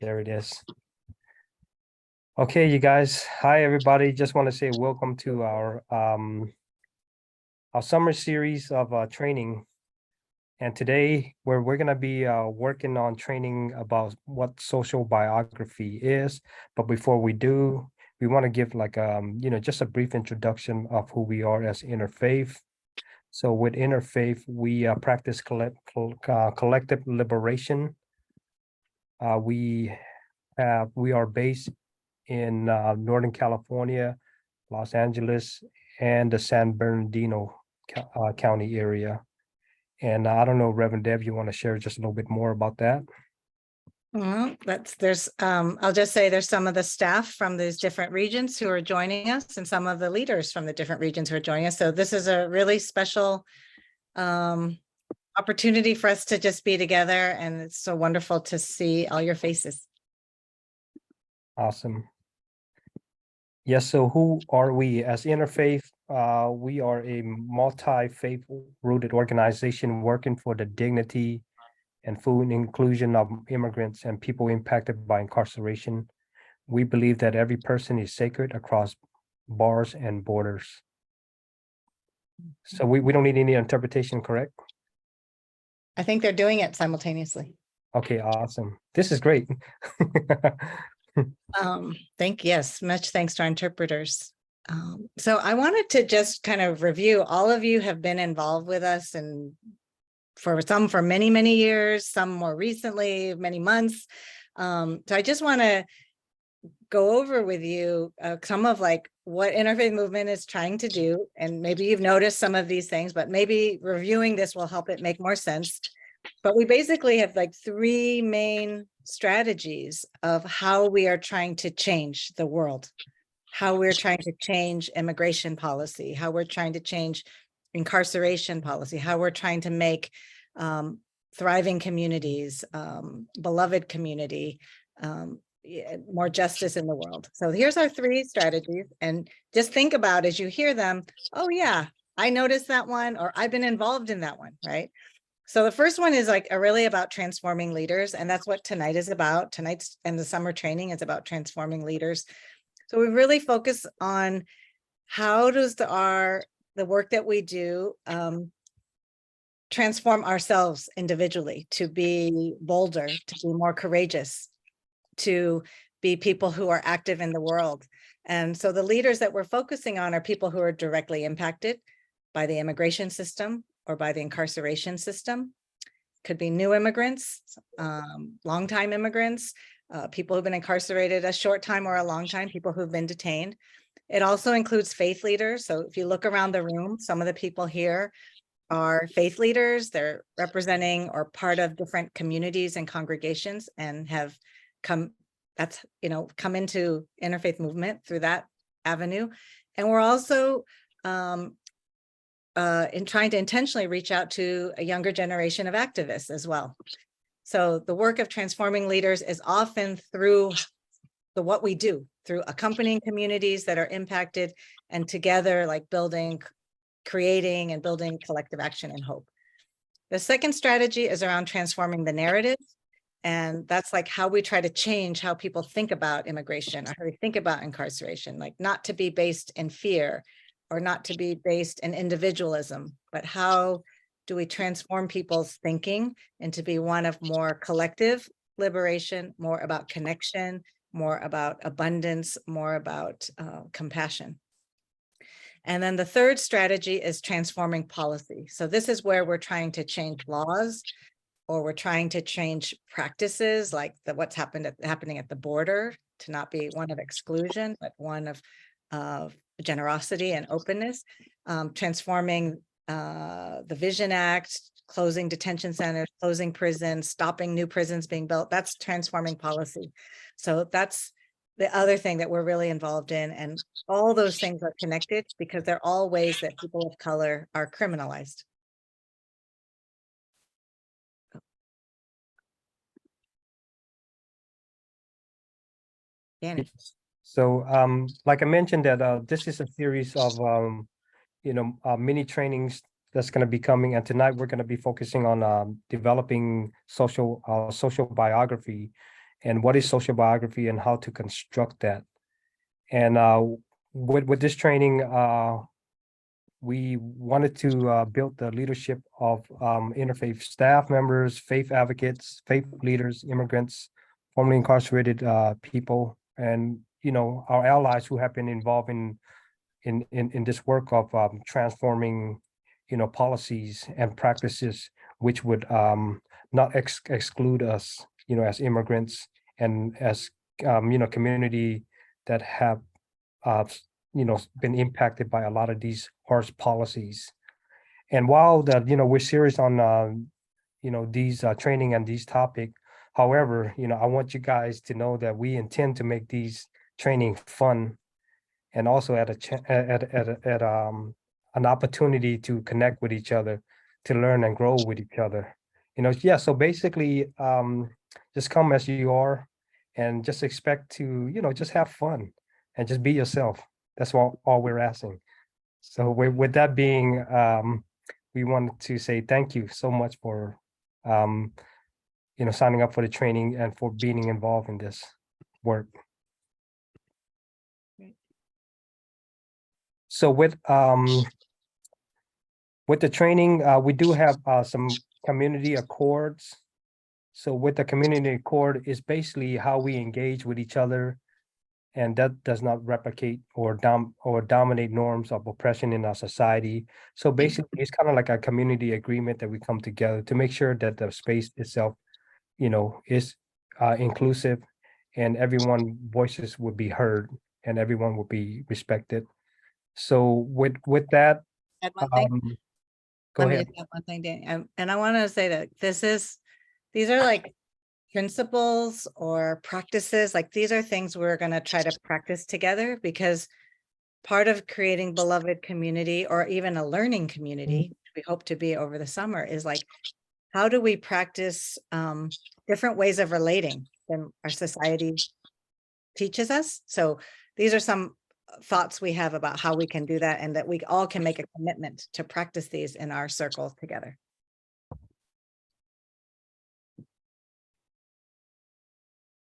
There it is. Okay, you guys. Hi, everybody. Just want to say welcome to our summer series of training. And today we're gonna be working on training about what social biography is. But before we do, we want to give like just a brief introduction of who we are as Interfaith. So with Interfaith, we practice collective liberation. We are based in Northern California, Los Angeles, and the San Bernardino County area. And I don't know, Reverend Deb, you want to share just a little bit more about that? Well, I'll just say there's some of the staff from these different regions who are joining us and some of the leaders from the different regions who are joining us. So this is a really special opportunity for us to just be together, and it's so wonderful to see all your faces. Awesome. Yes, so who are we? As Interfaith, we are a multi-faith rooted organization working for the dignity and full inclusion of immigrants and people impacted by incarceration. We believe that every person is sacred across bars and borders. So we don't need any interpretation, correct? I think they're doing it simultaneously. Okay, awesome. This is great. Yes, much thanks to our interpreters. So I wanted to just kind of review, all of you have been involved with us, and for some for many, many years, some more recently, many months. So I just want to go over with you some of like what Interfaith Movement is trying to do. And maybe you've noticed some of these things, but maybe reviewing this will help it make more sense. But we basically have like three main strategies of how we are trying to change the world, how we're trying to change immigration policy, how we're trying to change incarceration policy, how we're trying to make thriving communities, beloved community, more justice in the world. So here's our three strategies. And just think about as you hear them, oh yeah, I noticed that one, or I've been involved in that one, right? So the first one is like really about transforming leaders. And that's what tonight is about. Tonight's and the summer training is about transforming leaders. So we really focus on how does the work that we do transform ourselves individually to be bolder, to be more courageous, to be people who are active in the world. And so the leaders that we're focusing on are people who are directly impacted by the immigration system or by the incarceration system. Could be new immigrants, longtime immigrants, people who've been incarcerated a short time or a long time, people who've been detained. It also includes faith leaders. So if you look around the room, some of the people here are faith leaders. They're representing or part of different communities and congregations and have come into Interfaith Movement through that avenue. And we're also in trying to intentionally reach out to a younger generation of activists as well. So the work of transforming leaders is often through what we do, through accompanying communities that are impacted and together like creating and building collective action and hope. The second strategy is around transforming the narrative. And that's like how we try to change how people think about immigration or how they think about incarceration, like not to be based in fear or not to be based in individualism, but how do we transform people's thinking and to be one of more collective liberation, more about connection, more about abundance, more about compassion. And then the third strategy is transforming policy. So this is where we're trying to change laws, or we're trying to change practices like what's happening at the border to not be one of exclusion, but one of generosity and openness, transforming the Vision Act, closing detention centers, closing prisons, stopping new prisons being built. That's transforming policy. So that's the other thing that we're really involved in. And all those things are connected because they're all ways that people of color are criminalized. Danny. So like I mentioned that this is a series of mini trainings that's going to be coming, and tonight we're going to be focusing on developing social biography. and what is social biography and how to construct that. And with this training, we wanted to build the leadership of interfaith staff members, faith advocates, faith leaders, immigrants, formerly incarcerated people, and our allies who have been involved in this work of transforming policies and practices which would not exclude us as immigrants and as community that have uh, been impacted by a lot of these harsh policies. And while that, we're serious on, these training and these topic, however, I want you guys to know that we intend to make these training fun and also at an opportunity to connect with each other, to learn and grow with each other. Yeah, so basically, just come as you are and just expect to, just have fun and just be yourself. That's all we're asking. So with that being, we wanted to say thank you so much for, signing up for the training and for being involved in this work. So with the training, we do have some community accords. So with the community accord is basically how we engage with each other, and that does not replicate or dominate norms of oppression in our society. So basically, it's kind of like a community agreement that we come together to make sure that the space itself, is inclusive, and everyone voices would be heard and everyone would be respected. So with that, Add one thing. go Let me ahead. just add one thing, Dan. And I want to say that these are like principles or practices, like these are things we're going to try to practice together, because part of creating beloved community or even a learning community, which we hope to be over the summer, is like, how do we practice different ways of relating than our society teaches us? So these are some thoughts we have about how we can do that, and that we all can make a commitment to practice these in our circles together.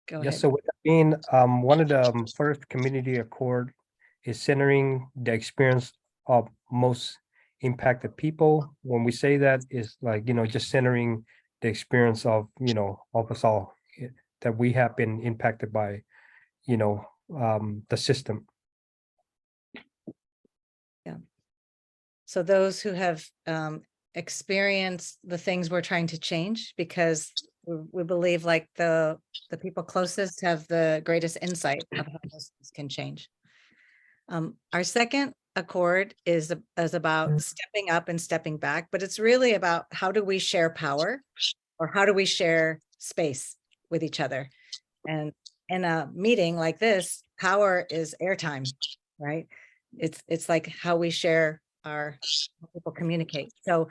Go Yes, ahead. so with that being, one of the first community accord is centering the experience of most impacted people. When we say that, is like, just centering the experience of us all, that we have been impacted by, the system. So those who have experienced the things we're trying to change, because we believe like the people closest have the greatest insight of how this can change. Our second accord is about stepping up and stepping back, but it's really about how do we share power, or how do we share space with each other. And in a meeting like this, power is airtime, right? It's like how we share how people communicate. So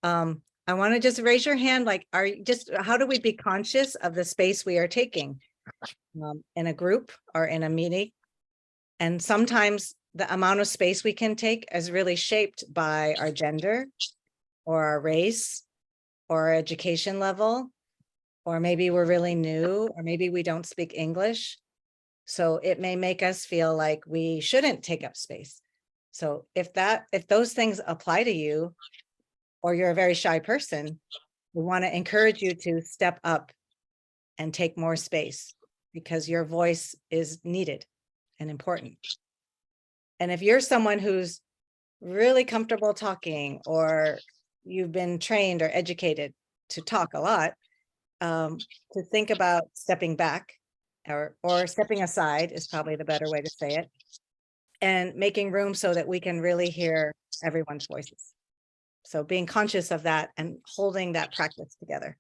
I want to just raise your hand, like, how do we be conscious of the space we are taking in a group or in a meeting? And sometimes the amount of space we can take is really shaped by our gender or our race or our education level, or maybe we're really new, or maybe we don't speak English. So it may make us feel like we shouldn't take up space. So if those things apply to you, or you're a very shy person, we want to encourage you to step up and take more space, because your voice is needed and important. And if you're someone who's really comfortable talking, or you've been trained or educated to talk a lot, to think about stepping back, or stepping aside is probably the better way to say it, and making room so that we can really hear everyone's voices. So being conscious of that and holding that practice together.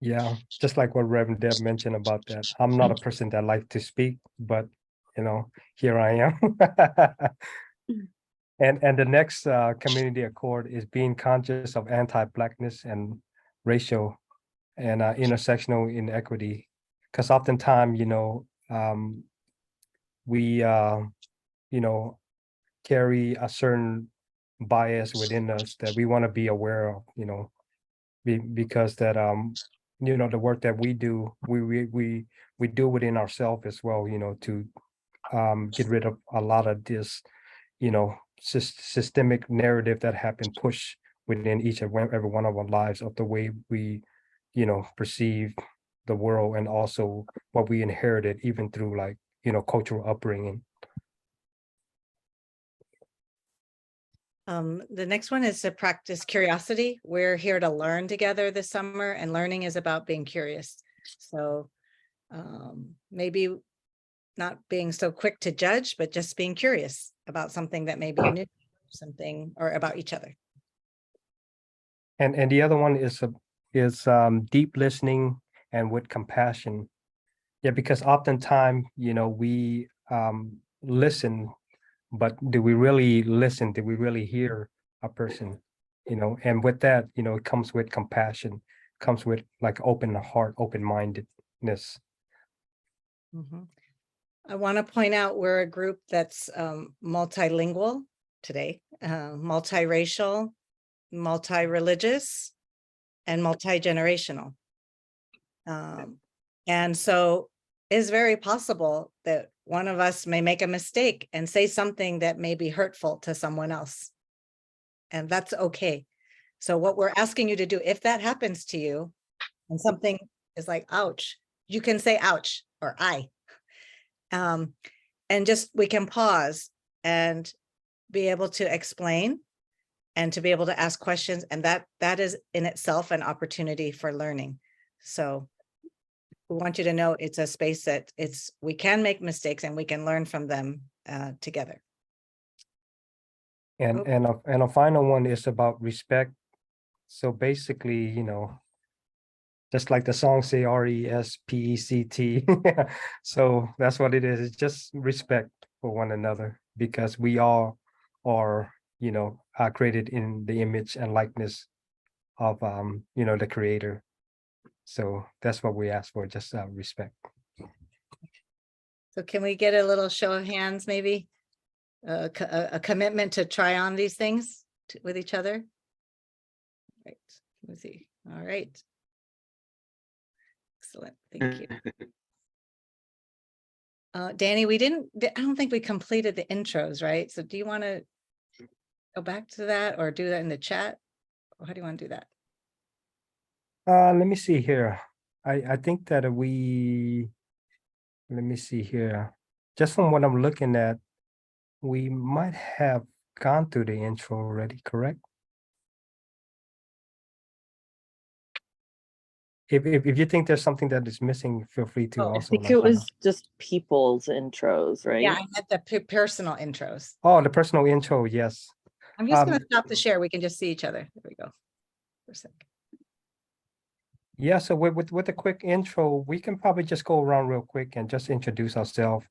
Yeah, just like what Reverend Deb mentioned about that. I'm not a person that likes to speak, but here I am. And the next community accord is being conscious of anti-Blackness and racial and intersectional inequity. Because oftentimes, we carry a certain bias within us that we want to be aware of, because that the work that we do, we do within ourselves as well, to get rid of a lot of this, systemic narrative that have been pushed within each and every one of our lives of the way we, perceive the world, and also what we inherited even through like, cultural upbringing. The next one is to practice curiosity. We're here to learn together this summer, and learning is about being curious. So maybe not being so quick to judge, but just being curious about something that may be new, something, or about each other. And the other one is deep listening and with compassion. Yeah, because oftentimes, we listen, but do we really listen? Do we really hear a person? And with that, it comes with compassion, comes with like open heart, open-mindedness. Mhm. I want to point out we're a group that's multilingual today, multiracial, multi-religious, and multi-generational. And so it's very possible that one of us may make a mistake and say something that may be hurtful to someone else. And that's okay. So what we're asking you to do, if that happens to you and something is like, ouch, you can say ouch or I. And just, we can pause and be able to explain and to be able to ask questions. And that is in itself an opportunity for learning. So we want you to know it's a space that we can make mistakes and we can learn from them together. And a final one is about respect. So basically, just like the song say, RESPECT. So that's what it is. It's just respect for one another, because we all are, created in the image and likeness of, the creator. So that's what we ask for, just respect. So can we get a little show of hands, maybe? A commitment to try on these things with each other? Right. Let's see. All right. Excellent. Thank you. Danny, I don't think we completed the intros, right? So do you want to go back to that or do that in the chat? Or how do you want to do that? Let me see here. I think that let me see here. Just from what I'm looking at, we might have gone through the intro already, correct? If you think there's something that is missing, feel free to Oh, I I also think let it me know. was just people's intros, right? Yeah, I meant the personal intros. Oh, the personal intro, yes. I'm just going to stop the share. We can just see each other. There we go. For a sec. Yeah, so with a quick intro, we can probably just go around real quick and just introduce ourselves,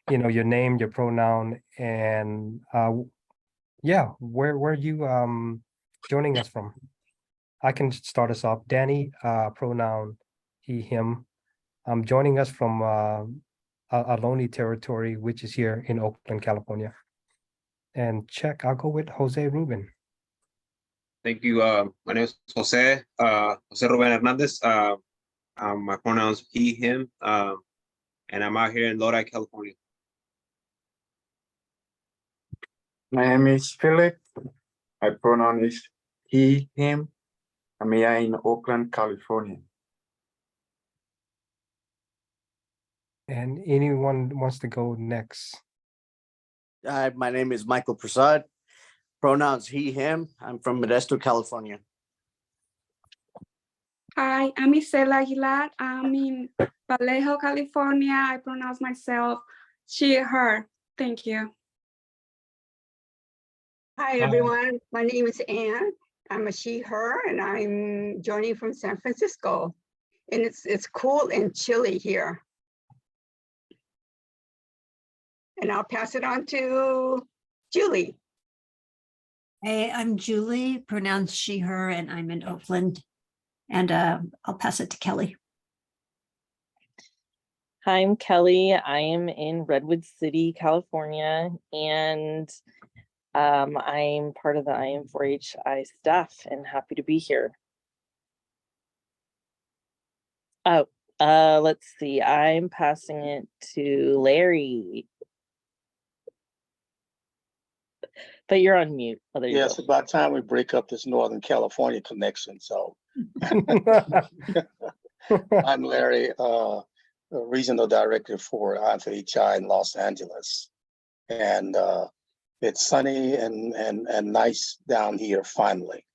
your name, your pronoun, and yeah, where you joining us from. I can start us off. Danny, pronoun he, him. Joining us from Ohlone territory, which is here in Oakland, California. And check, I'll go with Jose Ruben. Thank you. My name is Jose, Jose Ruben Hernandez. My pronouns he, him, and I'm out here in Lodi, California. My name is Philip. My pronoun is he, him. I'm here in Oakland, California. And anyone wants to go next? My name is Michael Prasad. Pronouns he, him. I'm from Modesto, California. Hi, I'm Isela Aguilar. I'm in Vallejo, California. I pronounce myself she, her. Thank you. Hi, everyone. My name is Anne. I'm a she, her, and I'm joining from San Francisco. And it's cool and chilly here. And I'll pass it on to Julie. Hey, I'm Julie, pronounced she, her, and I'm in Oakland. And I'll pass it to Kelly. Hi, I'm Kelly. I am in Redwood City, California, and I'm part of the IM4HI staff and happy to be here. Oh, let's see. I'm passing it to Larry. But you're on mute. Oh, there you Yes, go. about time we break up this Northern California connection. So I'm Larry, Regional Director for IFHI in Los Angeles. And it's sunny and nice down here finally.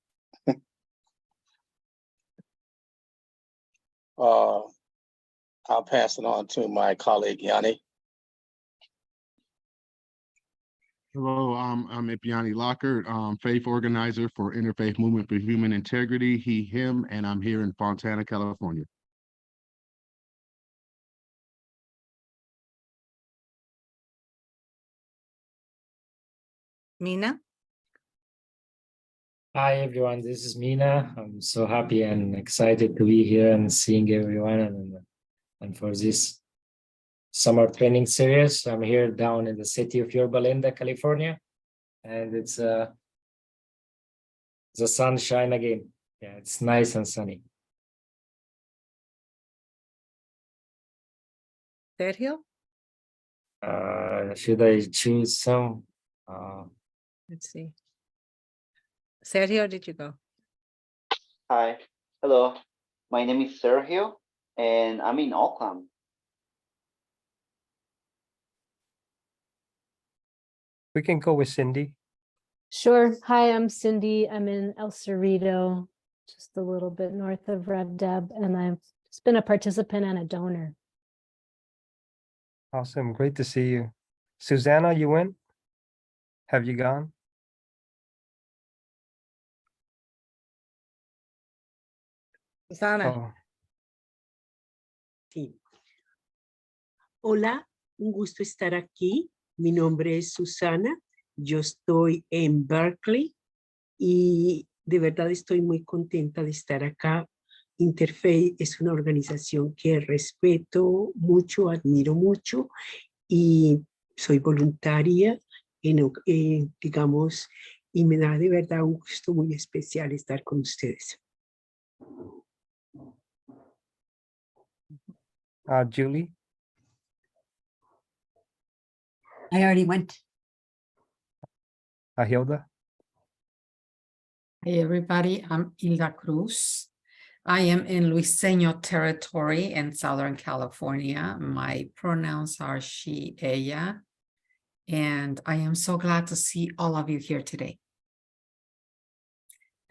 I'll pass it on to my colleague Yanni. Hello, I'm Ipiani Lockert, faith organizer for Interfaith Movement for Human Integrity, he, him, and I'm here in Fontana, California. Mina? Hi everyone, this is Mina. I'm so happy and excited to be here and seeing everyone and for this summer training series. I'm here down in the city of Yorba Linda, California, and it's the sunshine again. Yeah, it's nice and sunny. Sergio? Should I choose some? Let's see. Sergio, did you go? Hi, hello. My name is Sergio, and I'm in Oakland. We can go with Cindy. Sure. Hi, I'm Cindy. I'm in El Cerrito, just a little bit north of Rev Deb, and I've just been a participant and a donor. Awesome. Great to see you. Susanna, you went? Have you gone? Susana. Oh, Sí. Hola, un gusto estar aquí. Mi nombre es Susana. Yo estoy en Berkeley y de verdad estoy muy contenta de estar acá. Interfaith es una organización que respeto mucho, admiro mucho y soy voluntaria digamos, y me da de verdad un gusto muy especial estar con ustedes. Julie? I already went. Hilda? Hey everybody, I'm Hilda Cruz. I am in Luiseño territory in Southern California. My pronouns are she, ella, and I am so glad to see all of you here today.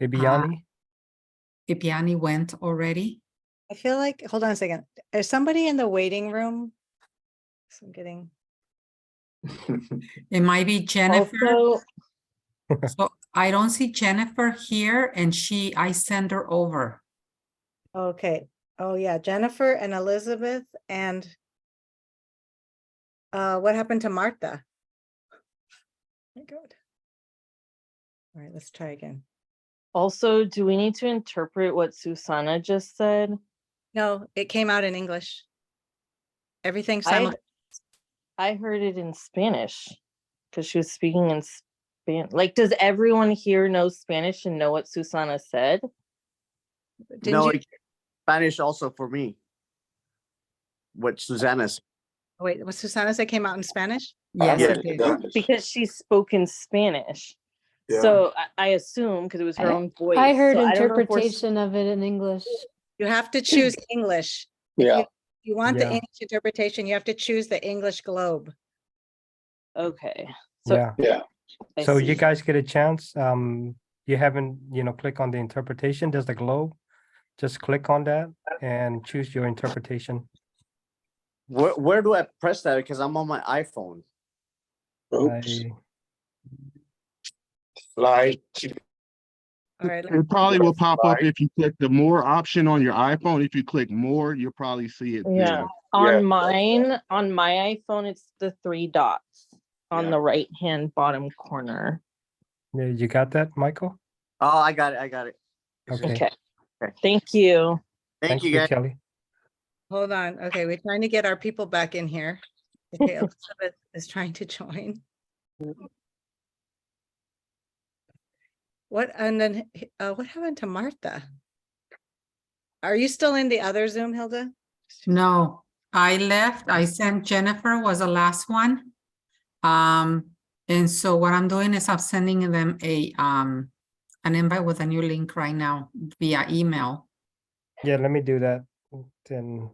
Ibiani? Ipiani went already. I feel like, hold on a second. Is somebody in the waiting room? So I'm getting. It might be Jennifer. Also, So I don't see Jennifer here and I send her over. Okay. Oh yeah, Jennifer and Elizabeth and what happened to Martha? My God. All right, let's try again. also, do we need to interpret what Susana just said? No, it came out in English. Everything I heard it in Spanish because she was speaking in Spanish. Like, does everyone here know Spanish and know what Susana said? No, Spanish also for me. What Susanna's. Wait, was Susana say came out in Spanish? Yes, Yes, it did. Because she spoke in Spanish. Yeah. So I assume because it was her own voice. I heard So I don't know if we're- interpretation of it in English. You have to choose English. Yeah. If you want the Yeah. English interpretation, you have to choose the English globe. Okay. So Yeah. Yeah. I So see. you guys get a chance. You haven't, click on the interpretation. There's the globe. Just click on that and choose your interpretation. Where do I press that? Because I'm on my iPhone. Oops. I- Slide. All right. It probably will pop up Right. if you click the more option on your iPhone. If you click more, you'll probably see it Yeah. there. On my iPhone, it's the 3 dots on Yeah. the right hand bottom corner. Yeah, you got that, Michael? Oh, I got it. Okay. Okay. Thank you. Thank you, guys. Kelly. Hold on. Okay, we're trying to get our people back in here. Okay, Elizabeth is trying to join. What, and then what happened to Martha? Are you still in the other Zoom, Hilda? No, I left. I sent Jennifer was the last one. And so what I'm doing is I'm sending them an invite with a new link right now via email. Yeah, let me do that. Then.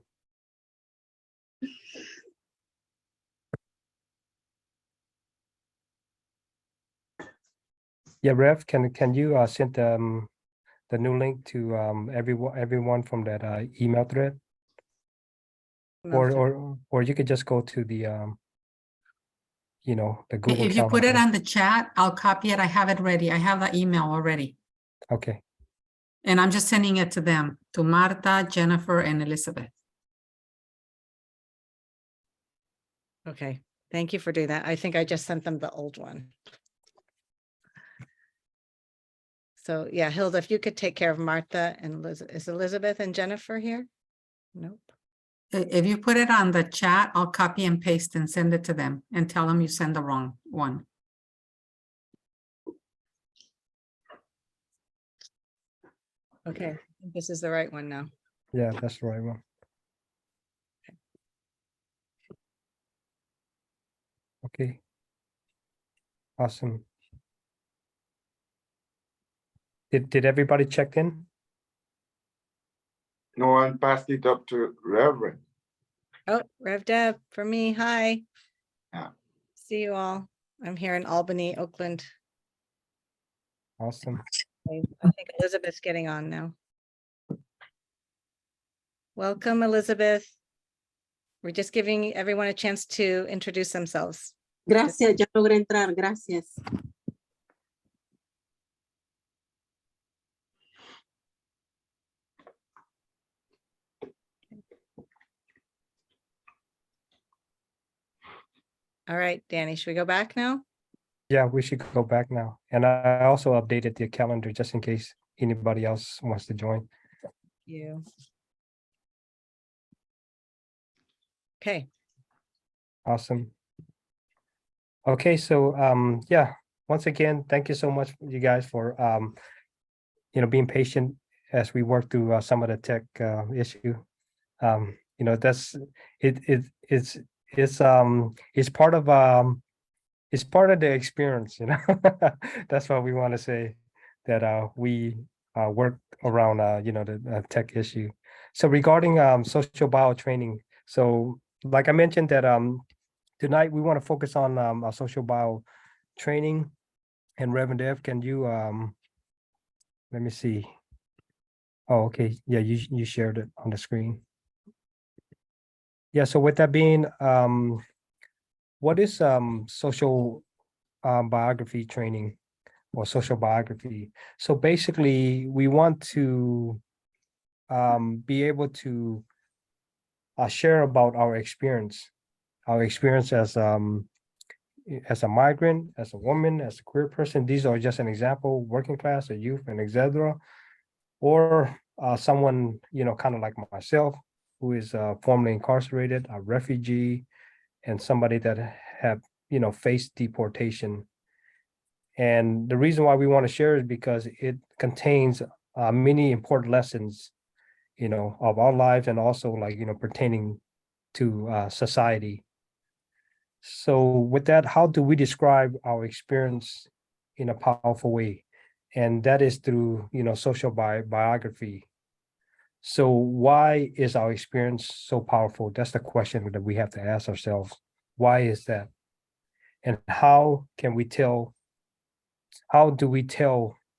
Yeah, Rev, can you send the new link to everyone from that email thread? Or you could just go to the the Google If you put it Calendar. on the chat, I'll copy it. I have it ready. I have the email already. Okay. And I'm just sending it to them, to Marta, Jennifer, and Elizabeth. Okay, thank you for doing that. I think I just sent them the old one. So yeah, Hilda, if you could take care of Martha and is Elizabeth and Jennifer here? Nope. If you put it on the chat, I'll copy and paste and send it to them and tell them you send the wrong one. Okay, I think this is the right one now. Yeah, that's the right one. Okay. Awesome. Did everybody check in? No one passed it up to Reverend. Oh, Rev Deb for me. Hi. Yeah. See you all. I'm here in Albany, Oakland. Awesome. I think Elizabeth's getting on now. Welcome, Elizabeth. We're just giving everyone a chance to introduce themselves. Gracias, ya logré entrar, gracias. All right, Danny, should we go back now? Yeah, we should go back now. And I also updated the calendar just in case anybody else wants to join. You. Okay. Awesome. Okay, so yeah, once again, thank you so much, you guys, for being patient as we work through some of the tech issue. That's it's part of it's part of the experience, That's what we want to say, that we work around the tech issue. So regarding social bio training, so like I mentioned that tonight we want to focus on our social bio training. And Reverend Dev, can you let me see. Oh, okay. Yeah, you shared it on the screen. Yeah, so with that being, what is social biography training or social biography? So basically, we want to be able to share about our experience as a migrant, as a woman, as a queer person. These are just an example: working class, a youth, and etc. Or someone kind of like myself, who is formerly incarcerated, a refugee, and somebody that have faced deportation. And the reason why we want to share is because it contains many important lessons, of our lives, and also like pertaining to society. So with that, how do we describe our experience in a powerful way? And that is through social biography. So why is our experience so powerful? That's the question that we have to ask ourselves. Why is that? And how do we tell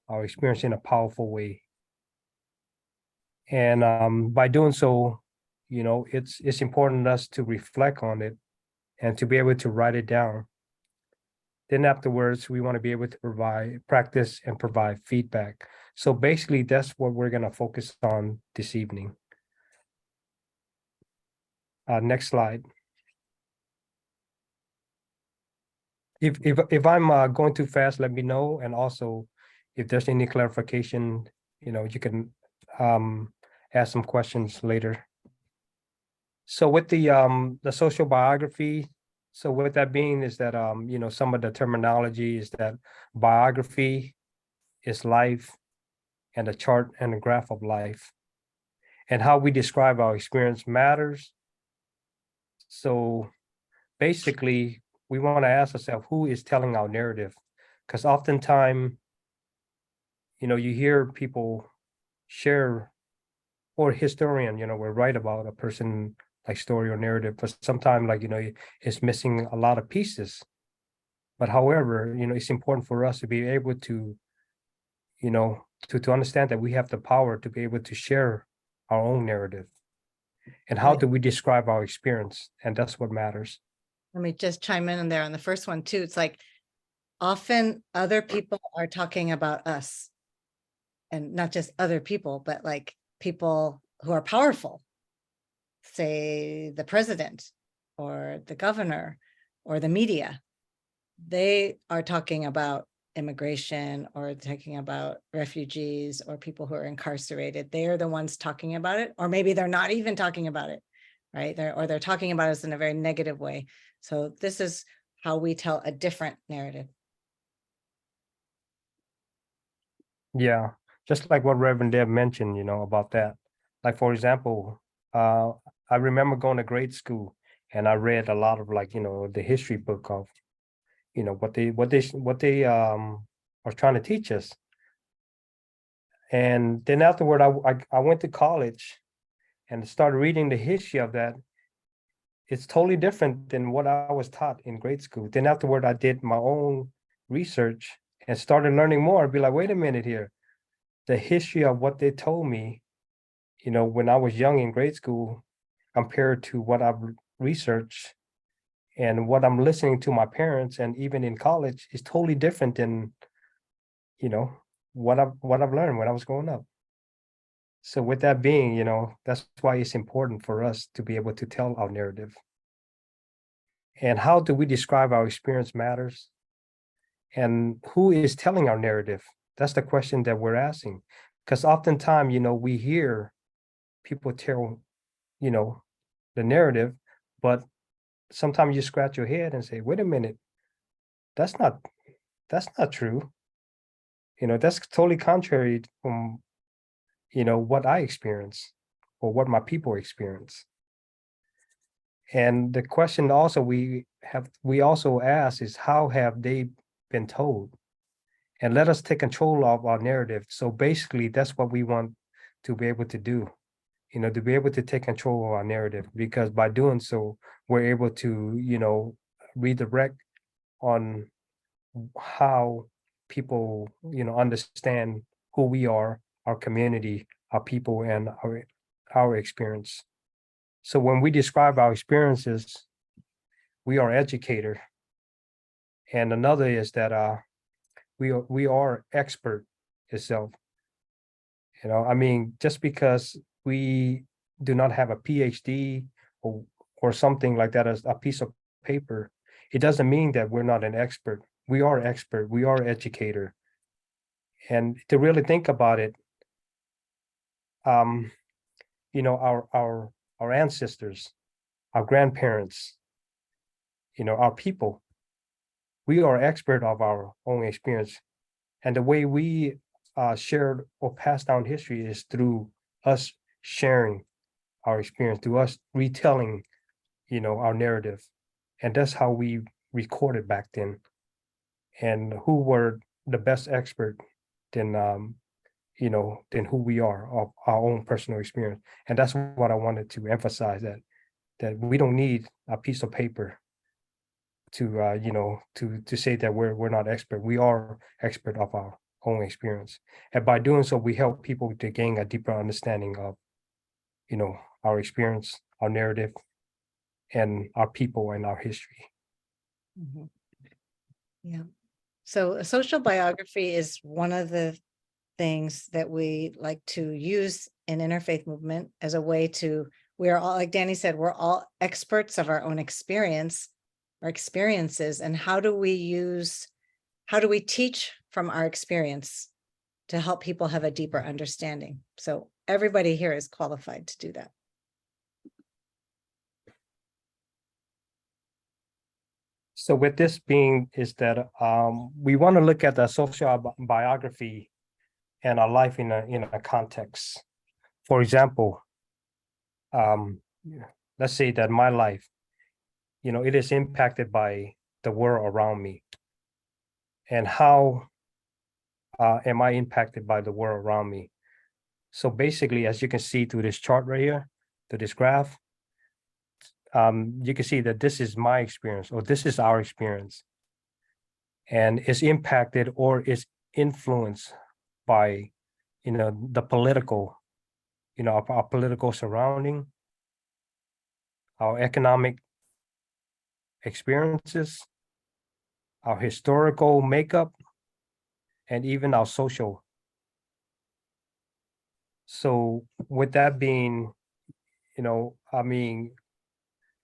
our experience in a powerful way? And by doing so, it's important to us to reflect on it and to be able to write it down. Then afterwards, we want to be able to practice and provide feedback. So basically, that's what we're going to focus on this evening. Next slide. If I'm going too fast, let me know. And also, if there's any clarification, you can ask some questions later. So with the social biography, so with that being is that some of the terminology is that biography is life and a chart and a graph of life. and how we describe our experience matters. So basically, we want to ask ourselves, who is telling our narrative? Because oftentimes, you hear people share, or historian, will write about a person like story or narrative, but sometimes it's missing a lot of pieces. But however, it's important for us to be able to, to understand that we have the power to be able to share our own narrative. And how Right. do we describe our experience? And that's what matters. Let me just chime in there on the first one too. It's like often other people are talking about us, and not just other people, but like people who are powerful, say the president or the governor or the media. They are talking about immigration or talking about refugees or people who are incarcerated. They are the ones talking about it, or maybe they're not even talking about it, right? They're talking about us in a very negative way. So this is how we tell a different narrative. Yeah, just like what Reverend Deb mentioned, about that. Like, for example, I remember going to grade school and I read a lot of the history book of, what they are trying to teach us. And then afterward, I went to college and started reading the history of that. It's totally different than what I was taught in grade school. Then afterward, I did my own research and started learning more. I'd be like, wait a minute here. The history of what they told me, when I was young in grade school, compared to what I've researched and what I'm listening to my parents, and even in college, is totally different than, what I've learned when I was growing up. So with that being, that's why it's important for us to be able to tell our narrative. And how do we describe our experience matters. And who is telling our narrative? That's the question that we're asking. Because oftentimes, we hear people tell, the narrative, but sometimes you scratch your head and say, wait a minute, that's not true. That's totally contrary from, what I experience or what my people experience. And the question also we also ask is, how have they been told? And let us take control of our narrative. So basically, that's what we want to be able to do, to be able to take control of our narrative, because by doing so, we're able to, redirect on how people, understand who we are, our community, our people, and our experience. So when we describe our experiences, we are educator. And another is that we are expert itself. I mean, just because we do not have a PhD or something like that as a piece of paper, it doesn't mean that we're not an expert. We are expert, we are educator. And to really think about it, our ancestors, our grandparents, our people, we are expert of our own experience. And the way we shared or passed down history is through us sharing our experience, through us retelling, our narrative. And that's how we recorded back then. And who were the best expert than than who we are of our own personal experience. And that's what I wanted to emphasize, that we don't need a piece of paper to to say that we're not expert. We are expert of our own experience. And by doing so, we help people to gain a deeper understanding of, our experience, our narrative, and our people and our history. Mhm. Yeah. So a social biography is one of the things that we like to use in interfaith movement as a way to, we're all, like Danny said, we're all experts of our own experience, our experiences, and how do we teach from our experience to help people have a deeper understanding? So everybody here is qualified to do that. So with this being is that we want to look at the social biography and our life in a context. For example, let's say that my life, it is impacted by the world around me. And how am I impacted by the world around me? So basically, as you can see through this chart right here, to this graph, you can see that this is my experience, or this is our experience, and is impacted or is influenced by, the political, our political surrounding, our economic experiences, our historical makeup, and even our social. So with that being, I mean,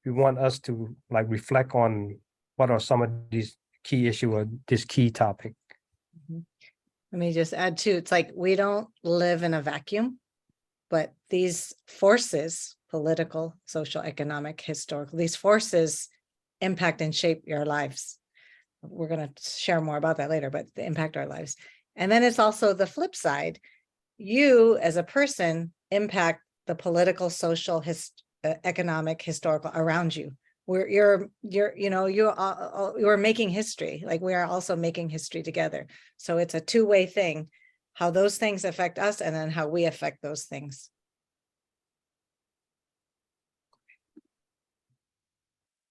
we want us to like reflect on what are some of these key issue or this key topic. Let me just add too, it's like we don't live in a vacuum, but these forces, political, social, economic, historical, these forces impact and shape your lives. We're going to share more about that later, but they impact our lives. And then it's also the flip side. You as a person impact the political, social, economic, historical around you. You're making history. Like we are also making history together. So it's a two-way thing, how those things affect us and then how we affect those things.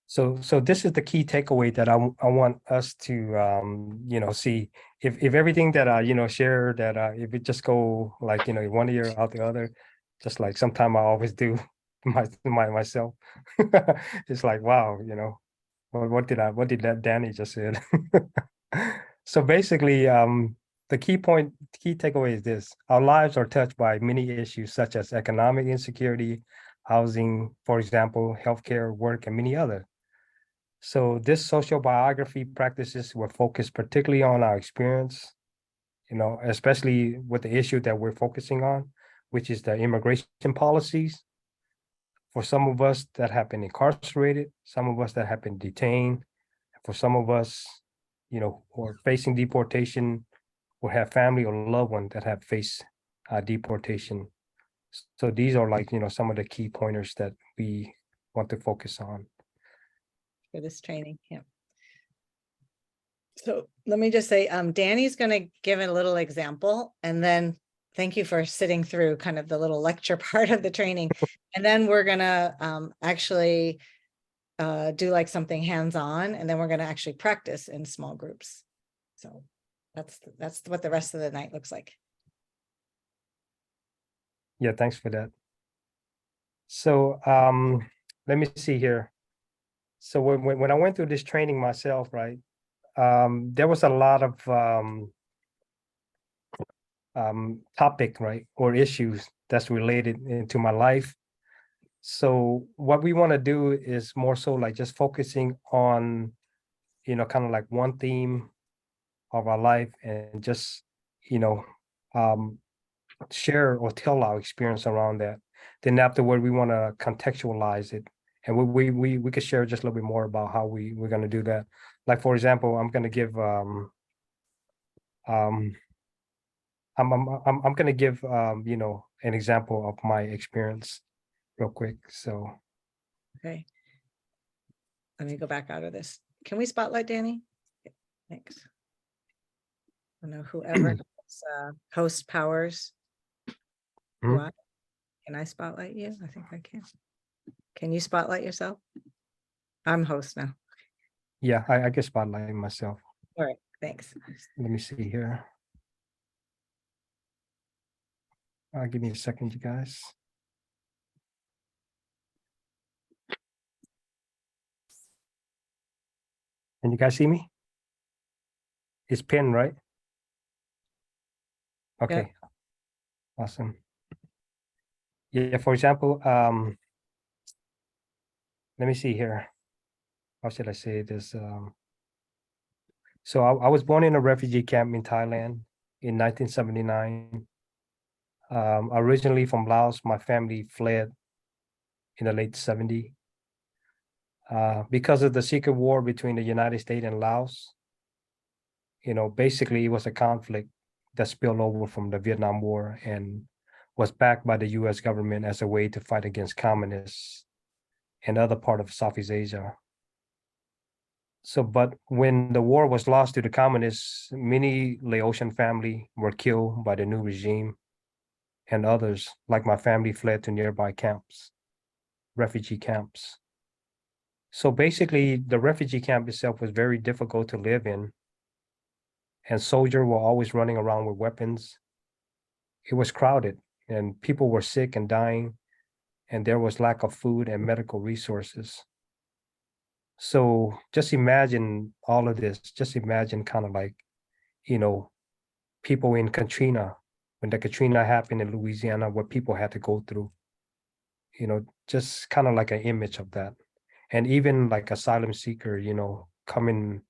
So this is the key takeaway that I want us to see if everything that I share, that if it just go like one ear out the other, just like sometime I always do myself. It's like, wow, what did that Danny just said? So basically, the key takeaway is this: our lives are touched by many issues such as economic insecurity, housing, for example, healthcare, work, and many other. So this social biography practices were focused particularly on our experience, especially with the issue that we're focusing on, which is the immigration policies. For some of us that have been incarcerated, some of us that have been detained, for some of us, who are facing deportation or have family or loved one that have faced deportation. So these are like, some of the key pointers that we want to focus on For this training. Yeah. So let me just say, Danny's going to give a little example, and then thank you for sitting through kind of the little lecture part of the training. And then we're going to actually do like something hands-on, and then we're going to actually practice in small groups. So that's what the rest of the night looks like. Yeah, thanks for that. So let me see here. So when I went through this training myself, right, there was a lot of topic, right, or issues that's related into my life. So what we want to do is more so like just focusing on, kind of like one theme of our life, and just, share or tell our experience around that. Then afterward, we want to contextualize it, and we could share just a little bit more about how we're going to do that. Like, for example, I'm going to give I'm going to give an example of my experience real quick. So Okay. Let me go back out of this. Can we spotlight Danny? Thanks. I don't know whoever has, host powers. Mhm. Can I spotlight you? I think I can. Can you spotlight yourself? I'm host now. yeah, I can spotlight myself. All right, thanks. Let me see here. Give me a second, you guys. Can you guys see me? It's pinned, right? Okay. Awesome. Yeah, for example, let me see here. How should I say this? So I was born in a refugee camp in Thailand in 1979. Originally from Laos, my family fled in the late 70s. Because of the secret war between the United States and Laos, basically it was a conflict that spilled over from the Vietnam War, and was backed by the US government as a way to fight against communists and other part of Southeast Asia. So, but when the war was lost to the communists, many Laotian family were killed by the new regime, and others, like my family, fled to nearby camps, refugee camps. So basically, the refugee camp itself was very difficult to live in, and soldiers were always running around with weapons. It was crowded, and people were sick and dying, and there was lack of food and medical resources. So just imagine all of this. Just imagine kind of like, you know, people in Katrina, when the Katrina happened in Louisiana, what people had to go through, just kind of like an image of that. And even like asylum seeker, coming,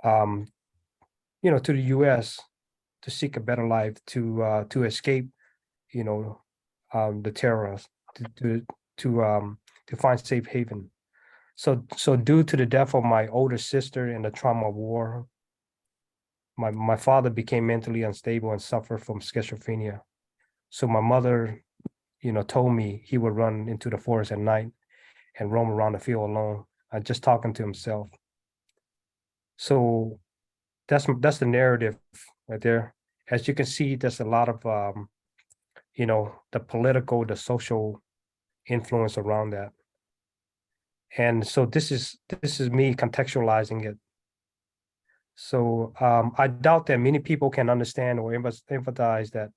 um, to the US to seek a better life, to escape, the terrorists, to find safe haven. So due to the death of my older sister and the trauma of war, my father became mentally unstable and suffered from schizophrenia. So my mother, told me he would run into the forest at night and roam around the field alone, just talking to himself. So that's the narrative right there. As you can see, there's a lot of the political, the social influence around that. And so this is me contextualizing it. So I doubt that many people can understand or empathize that,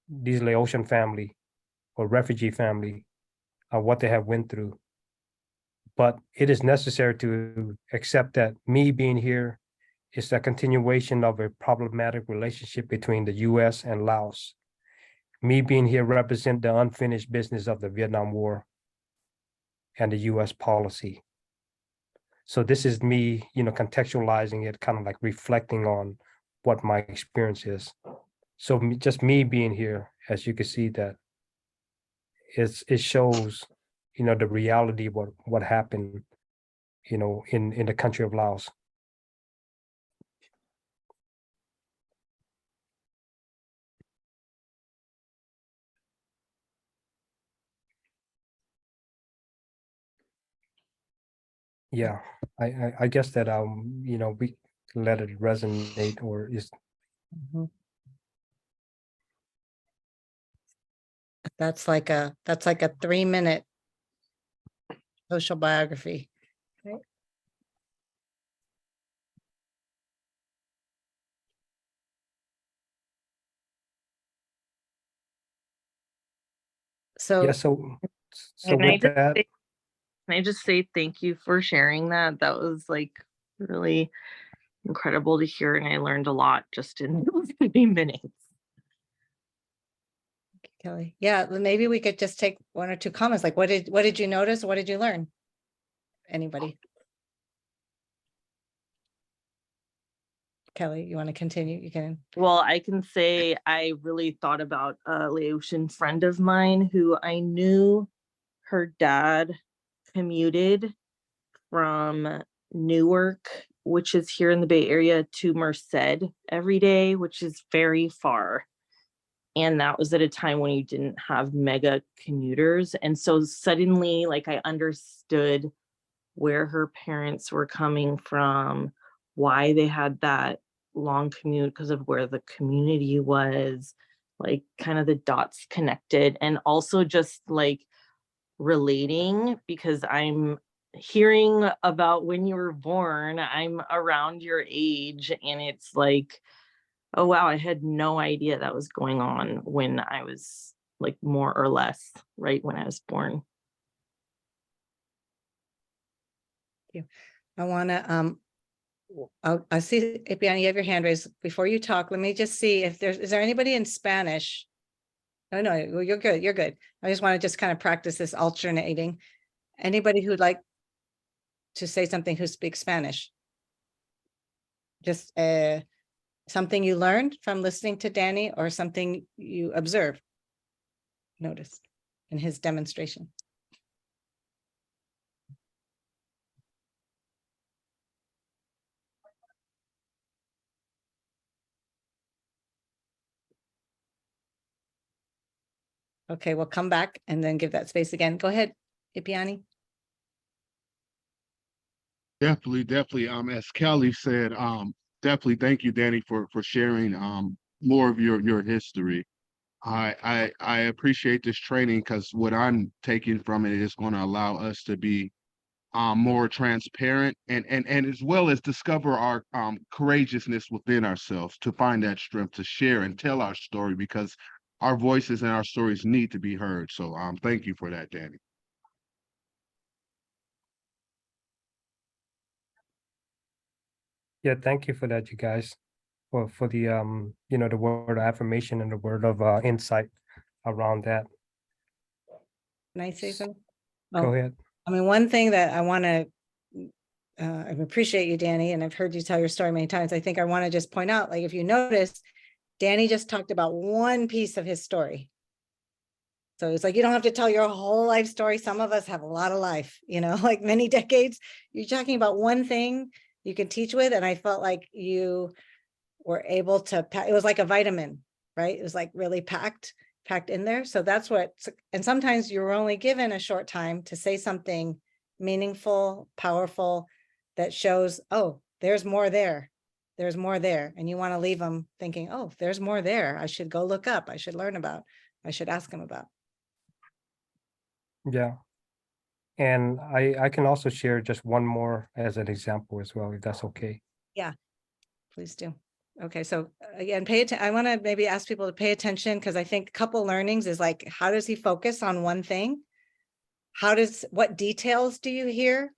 these Laotian family or refugee family, what they have went through. But it is necessary to accept that me being here is a continuation of a problematic relationship between the US and Laos. Me being here represent the unfinished business of the Vietnam War and the US policy. So this is me, contextualizing it, kind of like reflecting on what my experience is. So just me being here, as you can see that it shows, the reality of what happened, in the country of Laos. Yeah, I guess that we let it resonate or is. That's like a 3-minute social biography. Right? So Yeah, so Can with that, can I just say thank you for sharing that? That was like really incredible to hear, and I learned a lot just in those 50 minutes. Kelly, yeah, maybe we could just take 1 or 2 comments. Like, what did you notice? What did you learn? Anybody? Kelly, you want to continue? You can. Well, I can say I really thought about a Laotian friend of mine who I knew her dad commuted from Newark, which is here in the Bay Area, to Merced every day, which is very far. And that was at a time when you didn't have mega commuters. And so suddenly, like, I understood where her parents were coming from, why they had that long commute because of where the community was, like kind of the dots connected, and also just like relating because I'm hearing about when you were born. I'm around your age, and it's like, oh wow, I had no idea that was going on when I was like more or less right when I was born. You. I want to I see Epiani, you have your hand raised. Before you talk, let me just see if is there anybody in Spanish? Oh, no, well, you're good. You're good. I just want to just kind of practice this alternating. Anybody who'd like to say something who speaks Spanish? Just something you learned from listening to Danny or something you observed, noticed in his demonstration. Okay, we'll come back and then give that space again. Go ahead, Ipiani. Definitely. As Kelly said, definitely thank you, Danny, for sharing more of your history. I appreciate this training because what I'm taking from it is going to allow us to be more transparent and as well as discover our courageousness within ourselves, to find that strength to share and tell our story, because our voices and our stories need to be heard. So thank you for that, Danny. Yeah, thank you for that, you guys, for the the word of affirmation and the word of insight around that. Can I say something? Go Oh, ahead. I mean, one thing that I want to, I appreciate you, Danny, and I've heard you tell your story many times. I think I want to just point out, like, if you notice, Danny just talked about one piece of his story. So it's like, you don't have to tell your whole life story. Some of us have a lot of life, like many decades. You're talking about one thing you can teach with. And I felt like you were able to, it was like a vitamin, right? It was like really packed in there. So that's what, and sometimes you're only given a short time to say something meaningful, powerful, that shows, oh, there's more there. There's more there. And you want to leave them thinking, oh, there's more there. I should go look up. I should learn about. I should ask them about. Yeah. And I can also share just one more as an example as well, if that's okay. Yeah, please do. Okay, so again, pay attention. I want to maybe ask people to pay attention, because I think couple learnings is like, how does he focus on one thing? What details do you hear?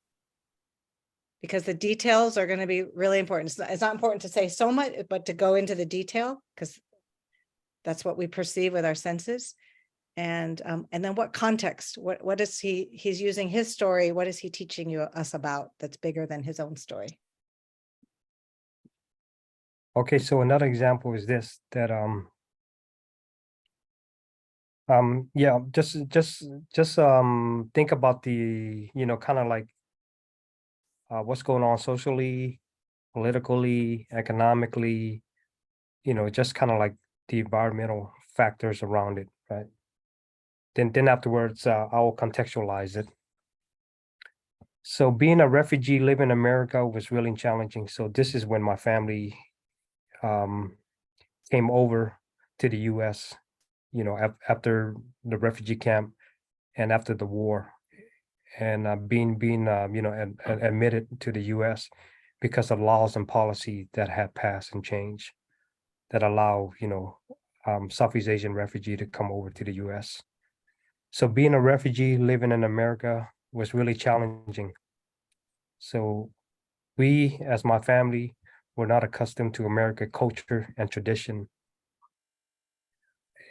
Because the details are going to be really important. It's not important to say so much, but to go into the detail, because that's what we perceive with our senses. And then what context, what is he's using his story, what is he teaching us about that's bigger than his own story? Okay, so another example is this, that yeah, just think about the, kind of like what's going on socially, politically, economically, just kind of like the environmental factors around it, right? Then afterwards, I will contextualize it. So being a refugee living in America was really challenging. So this is when my family came over to the US, after the refugee camp and after the war, and being admitted to the US because of laws and policy that had passed and changed that allow, Southeast Asian refugee to come over to the US. So being a refugee living in America was really challenging. So we, as my family, were not accustomed to American culture and tradition.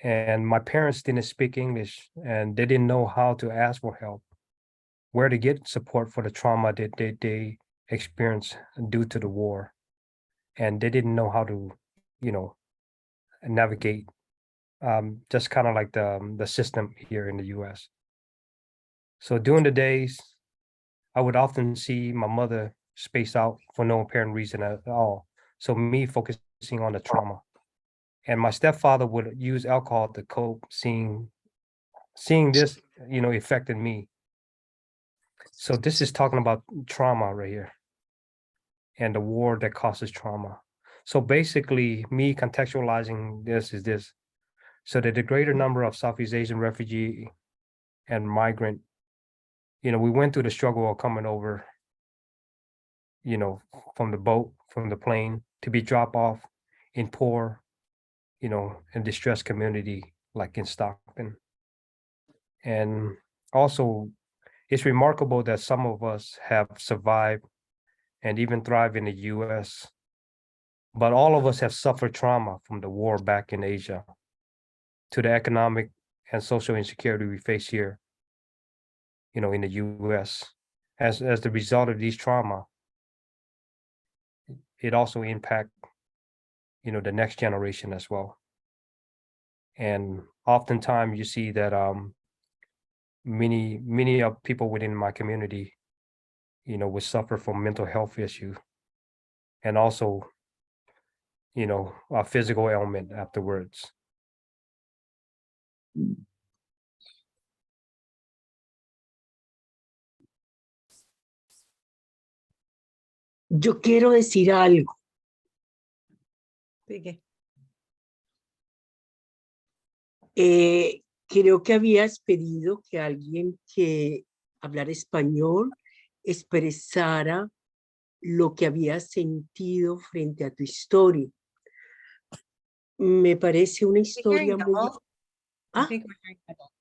And my parents didn't speak English, and they didn't know how to ask for help, where to get support for the trauma that they experienced due to the war. And they didn't know how to, navigate just kind of like the system here in the US. So during the days, I would often see my mother space out for no apparent reason at all. So me focusing on the trauma. And my stepfather would use alcohol to cope, seeing this, affected me. So this is talking about trauma right here, and the war that causes trauma. So basically, me contextualizing this is this: so that the greater number of Southeast Asian refugee and migrant, we went through the struggle of coming over, from the boat, from the plane, to be dropped off in poor, and distressed community like in Stockton. And also, it's remarkable that some of us have survived and even thrive in the US, but all of us have suffered trauma from the war back in Asia to the economic and social insecurity we face here, in the US. As the result of these trauma, it also impact, the next generation as well. And oftentimes you see that many of people within my community, would suffer from mental health issue, and also, a physical ailment afterwards. Yo quiero decir algo. Sigue. Creo que habías pedido que alguien que hablara español expresara lo que había sentido frente a tu historia. Me parece una We're historia hearing muy... double. I Ah, think we're hearing double.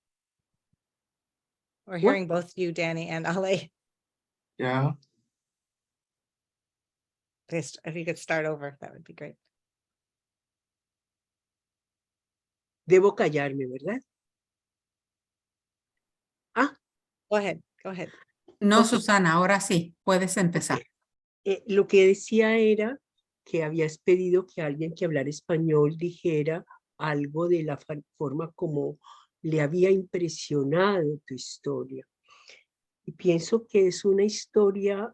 We're What? hearing both you, Danny, and Ale. Yeah. Just if you could start over, that would be great. Debo callarme, ¿verdad? Ah, Go ahead, go ahead. No, Ok. Susana, ahora sí, puedes empezar. ok. Lo que decía era que habías pedido que alguien que hablara español dijera algo de la forma como le había impresionado tu historia. Y pienso que es una historia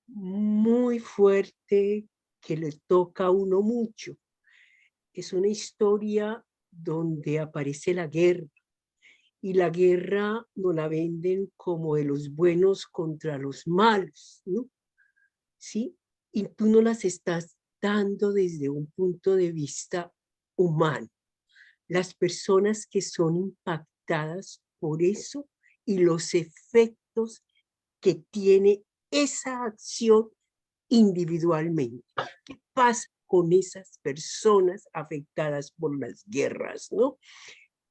muy fuerte que le toca a uno mucho. Es una historia donde aparece la guerra, y la guerra nos la venden como de los buenos contra los malos, ¿no? ¿Sí? Y tú no las estás dando desde un punto de vista humano. Las personas que son impactadas por eso y los efectos que tiene esa acción individualmente. ¿Qué pasa con esas personas afectadas por las guerras, no?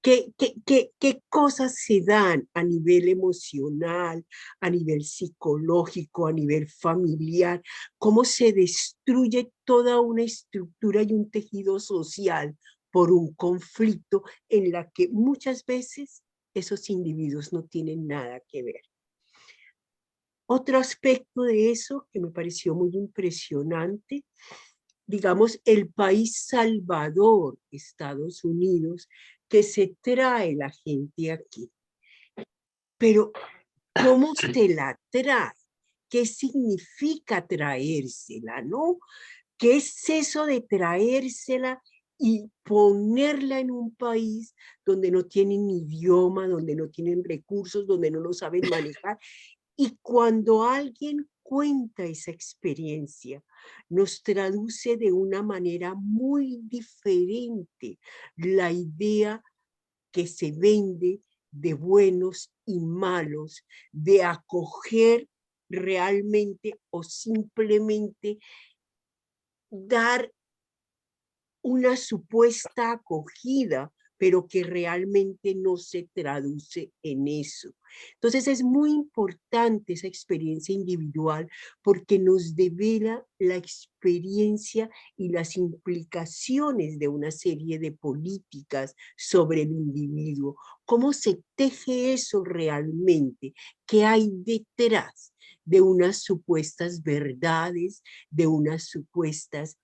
¿Qué cosas se dan a nivel emocional, a nivel psicológico, a nivel familiar? ¿Cómo se destruye toda una estructura y un tejido social por un conflicto en la que muchas veces esos individuos no tienen nada que ver? Otro aspecto de eso que me pareció muy impresionante, digamos, el país salvador, Estados Unidos, que se trae la gente aquí. Pero, ¿cómo se la trae? ¿Qué significa traérsela, no? ¿Qué es eso de traérsela y ponerla en un país donde no tienen idioma, donde no tienen recursos, donde no lo saben manejar? Y cuando alguien cuenta esa experiencia, nos traduce de una manera muy diferente la idea que se vende de buenos y malos, de acoger realmente o simplemente dar una supuesta acogida, pero que realmente no se traduce en eso. Entonces es muy importante esa experiencia individual porque nos devela la experiencia y las implicaciones de una serie de políticas sobre el individuo. ¿Cómo se teje eso realmente? ¿Qué hay detrás de unas supuestas verdades, de unas supuestas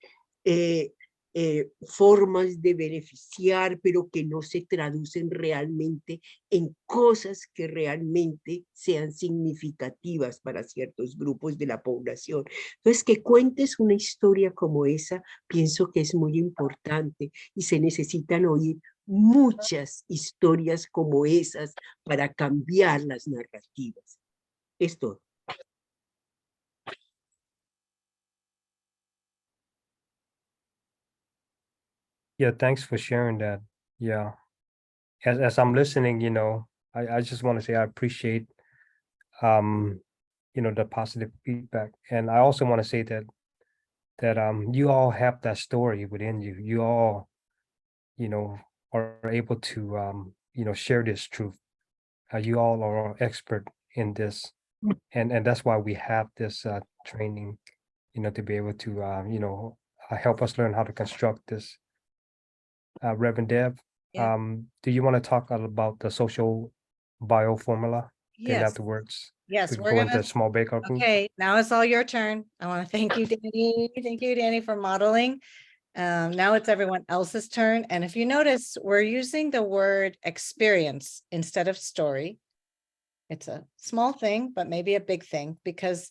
formas de beneficiar, pero que no se traducen realmente en cosas que realmente sean significativas para ciertos grupos de la población? Entonces, que cuentes una historia como esa, pienso que es muy importante y se necesitan oír muchas historias como esas para cambiar las narrativas. Es todo. Yeah, thanks for sharing that. Yeah. As I'm listening, I just want to say I appreciate the positive feedback. And I also want to say that you all have that story within you. You all, are able to share this truth. You all are expert in this. And that's why we have this training, to be able to help us learn how to construct this. Reverend Deb, Yeah. do you want to talk about the social bio formula? Then Yes, afterwards, yes, we can we're go into gonna, a small breakout group. okay, now it's all your turn. I want to thank you, Danny. Thank you, Danny, for modeling. Now it's everyone else's turn. And if you notice, we're using the word experience instead of story. It's a small thing, but maybe a big thing because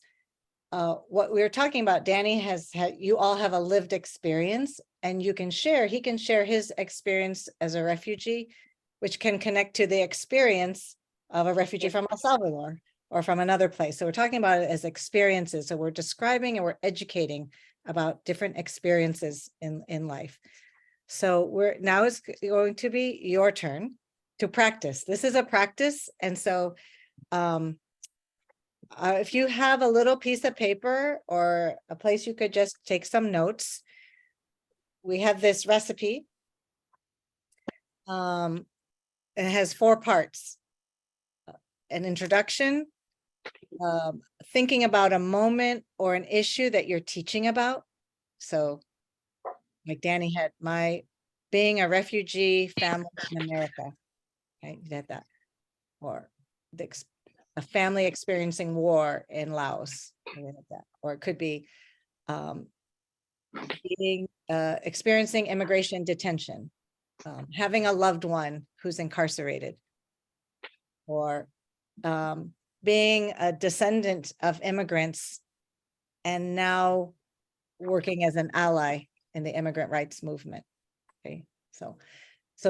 what we were talking about, Danny has had, you all have a lived experience and he can share his experience as a refugee, which can connect to the experience of a refugee from El Salvador or from another place. So we're talking about it as experiences. So we're describing and we're educating about different experiences in life. So now it's going to be your turn to practice. This is a practice. And so if you have a little piece of paper or a place you could just take some notes, we have this recipe. It has 4 parts. An introduction, thinking about a moment or an issue that you're teaching about. So like Danny had, being a refugee family in America. Okay, you had that. Or a family experiencing war in Laos. You had that. Or it could be experiencing immigration detention, having a loved one who's incarcerated, or being a descendant of immigrants and now working as an ally in the immigrant rights movement. Okay, so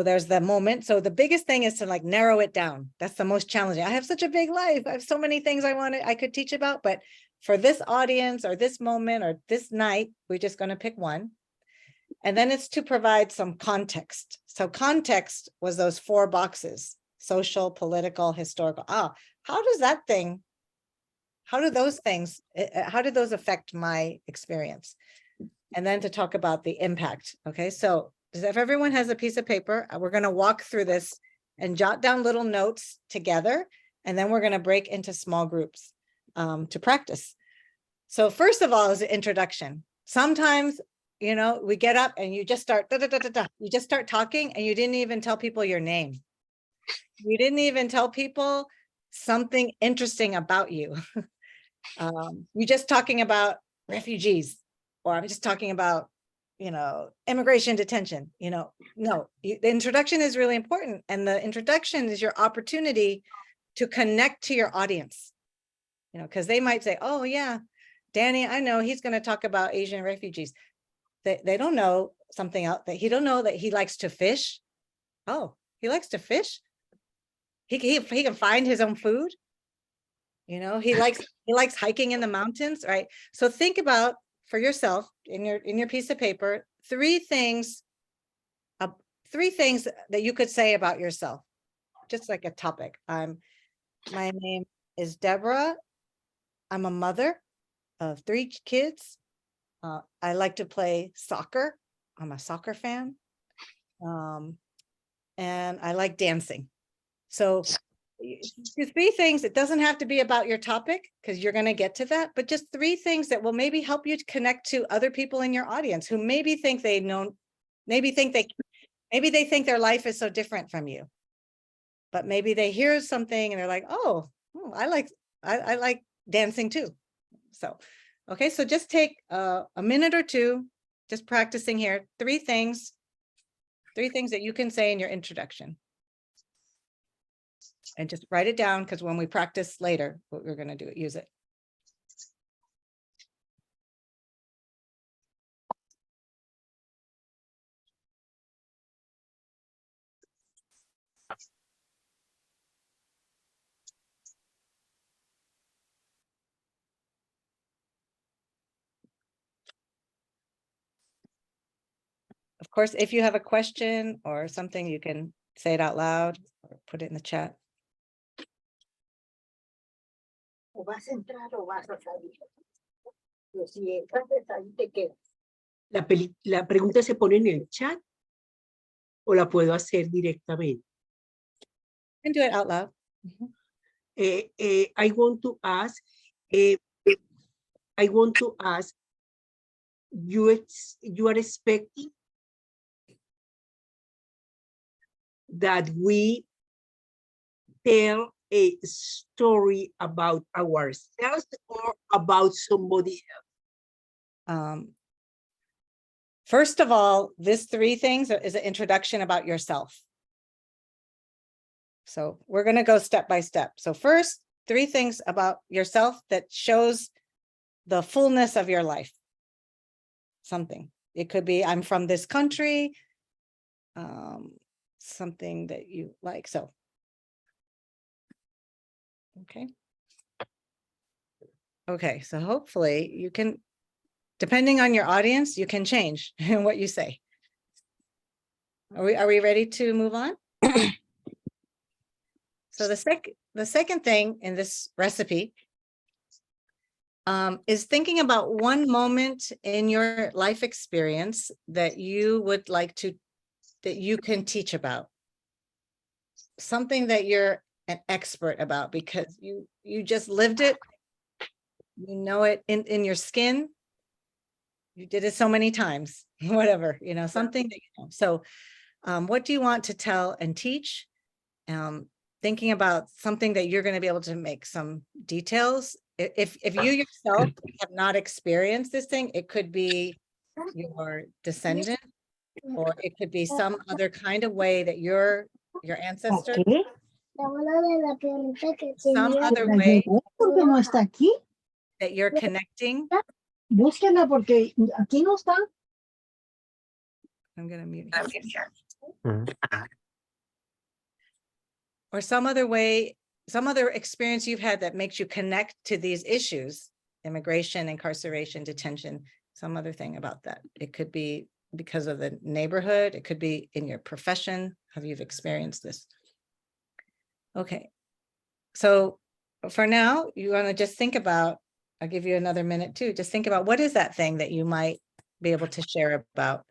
there's the moment. So the biggest thing is to like narrow it down. That's the most challenging. I have such a big life. I have so many things I could teach about, but for this audience or this moment or this night, we're just going to pick one. And then it's to provide some context. So context was those 4 boxes: social, political, historical. How did those affect my experience? And then to talk about the impact. Okay, so if everyone has a piece of paper, we're going to walk through this and jot down little notes together. And then we're going to break into small groups to practice. So first of all is the introduction. Sometimes, we get up and you just start, you just start talking and you didn't even tell people your name. You didn't even tell people something interesting about you. You're just talking about refugees, or I'm just talking about, immigration detention, no, the introduction is really important. And the introduction is your opportunity to connect to your audience, because they might say, oh yeah, Danny, I know he's going to talk about Asian refugees. They don't know something else, that he don't know that he likes to fish. Oh, he likes to fish. He can find his own food. He likes hiking in the mountains, right? So think about for yourself in your piece of paper, 3 things that you could say about yourself, just like a topic. My name is Deborah. I'm a mother of 3 kids. I like to play soccer. I'm a soccer fan. And I like dancing. So 3 things. It doesn't have to be about your topic because you're going to get to that, but just 3 things that will maybe help you to connect to other people in your audience who maybe think they think their life is so different from you, but maybe they hear something and they're like, oh, I like dancing too. So, okay. So just take a minute or 2, just practicing here. 3 things that you can say in your introduction. And just write it down, because when we practice later, what we're going to use it. Of course, if you have a question or something, you can say it out loud or put it in the chat. O vas a entrar o vas a salir. Pero si entras, ahí te quedas. La pregunta se pone en el chat o la puedo hacer directamente. You can do it out loud. I want to ask, you are expecting that we tell a story about ourselves or about somebody else? First of all, this 3 things is an introduction about yourself. So we're going to go step by step. So first, 3 things about yourself that shows the fullness of your life. Something. It could be, I'm from this country, something that you like. So, okay. Okay, so hopefully you can, depending on your audience, you can change in what you say. Are we ready to move on? So the second thing in this recipe is thinking about one moment in your life experience that you would like to, that you can teach about. Something that you're an expert about because you just lived it. You know it in your skin. You did it so many times, whatever, you know, something that you know. So what do you want to tell and teach? Thinking about something that you're going to be able to make some details. If you yourself have not experienced this thing, it could be your descendant, or it could be some other kind of way that your ancestors, some other way that you're connecting. Búsquenla porque aquí no está. I'm going to mute here. Or some other way, some other experience you've had that makes you connect to these issues, immigration, incarceration, detention, some other thing about that. It could be because of the neighborhood. It could be in your profession, how you've experienced this. Okay. So for now, you want to just think about, I'll give you another minute too. Just think about what is that thing that you might be able to share about.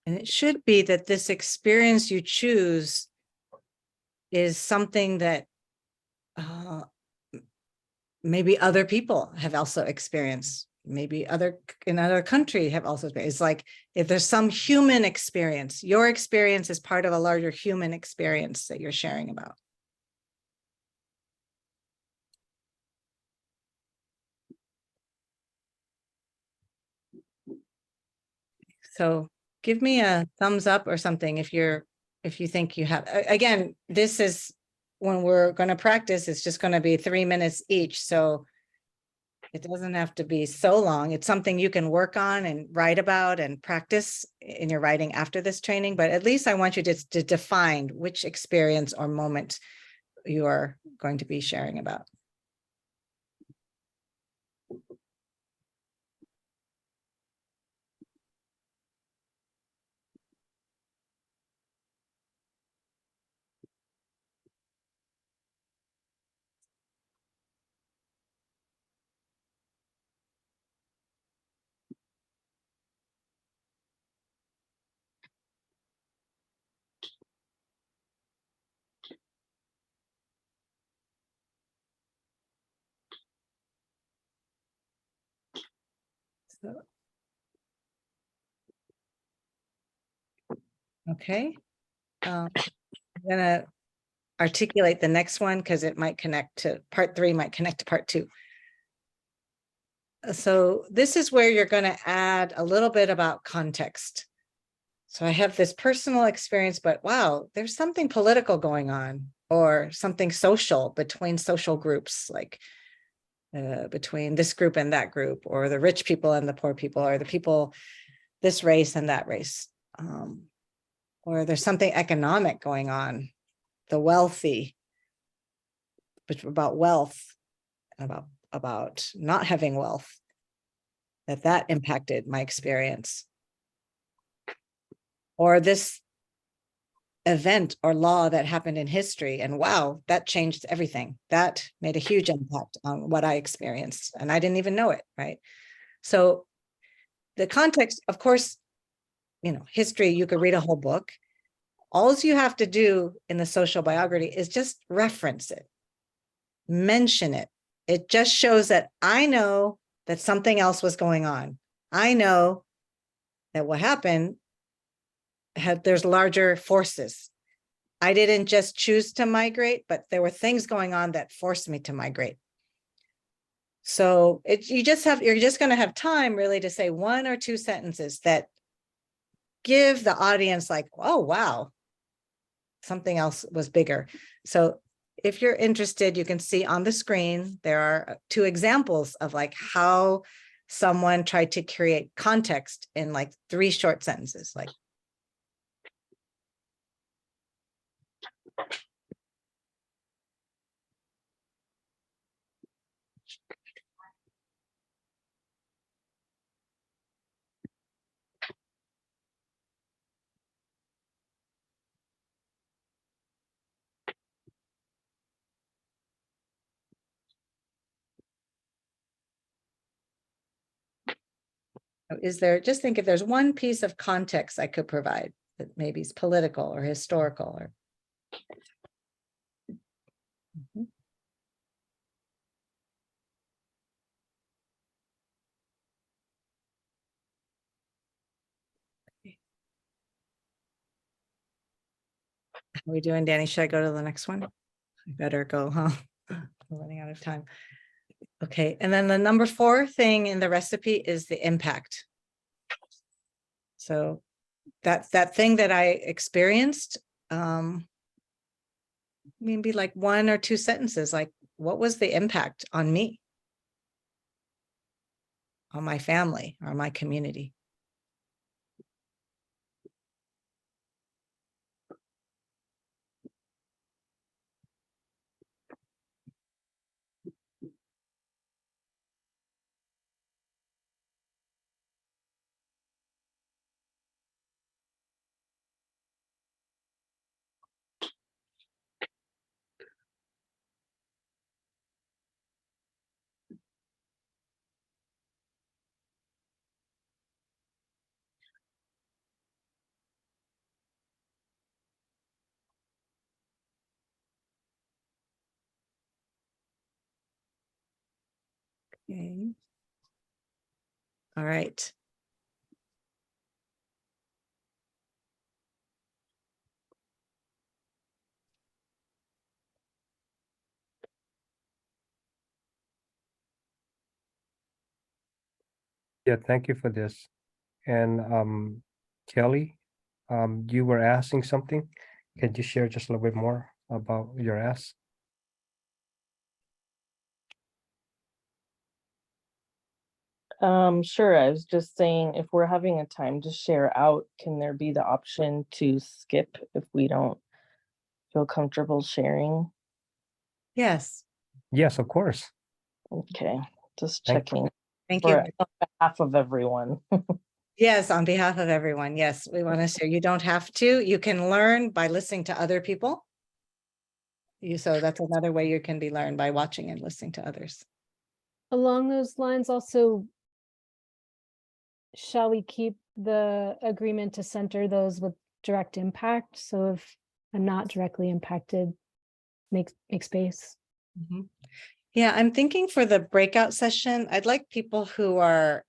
And it should be that this experience you choose is something that maybe other people have also experienced, maybe in other country have also experienced. It's like if there's some human experience, your experience is part of a larger human experience that you're sharing about. So give me a thumbs up or something if you think you have. Again, this is when we're going to practice, it's just going to be 3 minutes each. So it doesn't have to be so long. It's something you can work on and write about and practice in your writing after this training. But at least I want you to define which experience or moment you are going to be sharing about. Okay. I'm gonna articulate the next one because it might connect to part 3, might connect to part 2. So this is where you're going to add a little bit about context. So I have this personal experience, but wow, there's something political going on or something social between social groups, like between this group and that group, or the rich people and the poor people, or the people, this race and that race. Or there's something economic going on, the wealthy, about wealth, about not having wealth, that impacted my experience. Or this event or law that happened in history, and wow, that changed everything. That made a huge impact on what I experienced, and I didn't even know it, right? So the context, of course, history, you could read a whole book. All you have to do in the social biography is just reference it, mention it. It just shows that I know that something else was going on. I know that what happened there's larger forces. I didn't just choose to migrate, but there were things going on that forced me to migrate. So you're just going to have time really to say 1 or 2 sentences that give the audience like, oh, wow, something else was bigger. So if you're interested, you can see on the screen, there are 2 examples of like how someone tried to create context in like 3 short sentences. Like, just think if there's one piece of context I could provide that maybe is political or historical or. Mhm. How are we doing, Danny? Should I go to the next one? I better go, huh? We're running out of time. Okay, and then the number 4 thing in the recipe is the impact. So that thing that I experienced, maybe like 1 or 2 sentences, like what was the impact on me, on my family, or my community? Okay. All right. Yeah, thank you for this. And Kelly, you were asking something. Can you share just a little bit more about your ask? Sure. I was just saying, if we're having a time to share out, can there be the option to skip if we don't feel comfortable sharing? Yes. Yes, of course. Okay, just Thank- checking. Thank you. On behalf of everyone. Yes, on behalf of everyone. Yes, we want to share. You don't have to. You can learn by listening to other people. So that's another way you can be learned, by watching and listening to others. Along those lines also, shall we keep the agreement to center those with direct impact? So if I'm not directly impacted, make space. Mhm. Yeah, I'm thinking for the breakout session, I'd like people who are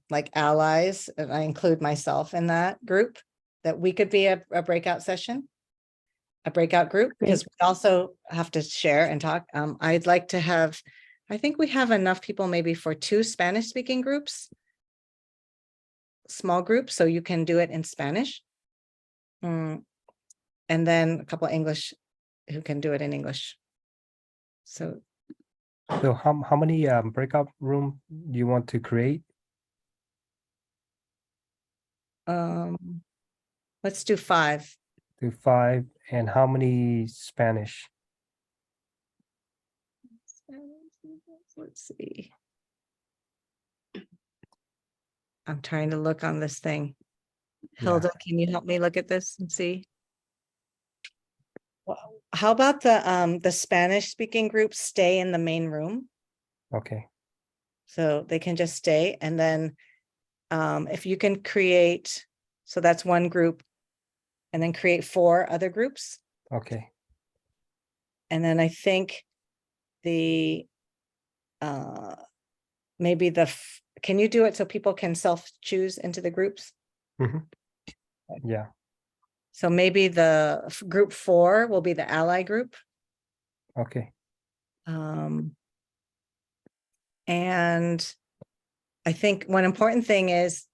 like allies, and I include myself in that group, that we could be a breakout session, a breakout group, because we also have to share and talk. I'd like to have, I think we have enough people maybe for 2 Spanish speaking groups, small groups, so you can do it in Spanish. And then a couple of English who can do it in English. So how many breakout room do you want to create? let's do 5. Do 5, and how many Spanish? Let's see. I'm trying to look on this thing. Hilda, can you help me look at this and see? Well, how about the Spanish speaking group stay in the main room? Okay. So they can just stay, and then if you can create So that's one group. And then create 4 other groups. Okay. And then I think maybe can you do it so people can self-choose into the groups? Mhm. Yeah. So maybe the group 4 will be the ally group. Okay. And I think one important thing is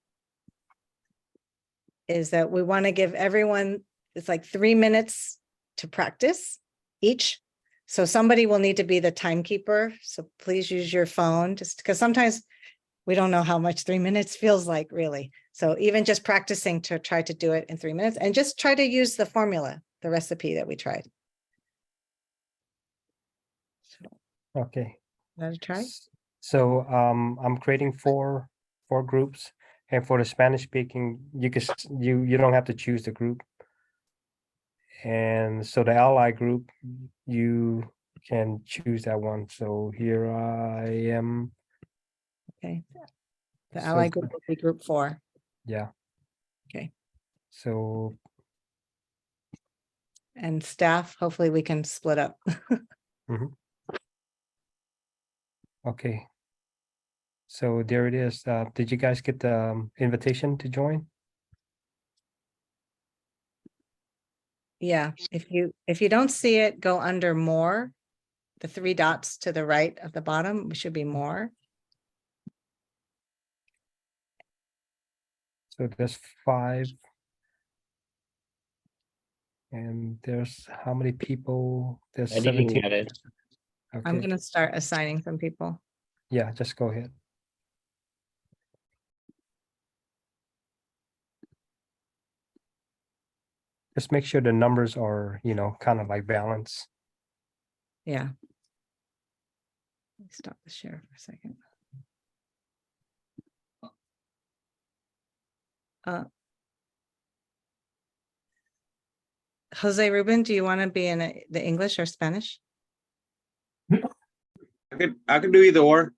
that we want to give everyone, it's like 3 minutes to practice each. So somebody will need to be the timekeeper. So please use your phone, just because sometimes we don't know how much 3 minutes feels like, really. So even just practicing to try to do it in 3 minutes, and just try to use the formula, the recipe that we tried. Okay. Want to try? So I'm creating four groups, and for the Spanish speaking, you don't have to choose the group. And so the ally group, you can choose that one. So here I am. Okay. The So ally group will be group 4. yeah. Okay. So And staff, hopefully we can split up. mhm. Okay. So there it is. Did you guys get the invitation to join? Yeah, if you don't see it, go under more, the 3 dots to the right of the bottom, should be more. So there's 5. And there's how many people? There's I didn't 17. get it. I'm Okay. gonna start assigning some people. Yeah, just go ahead. Just make sure the numbers are, kind of like balanced. Yeah. Let me stop the share for a second. Jose Ruben, do you want to be in the English or Spanish? I could do either or.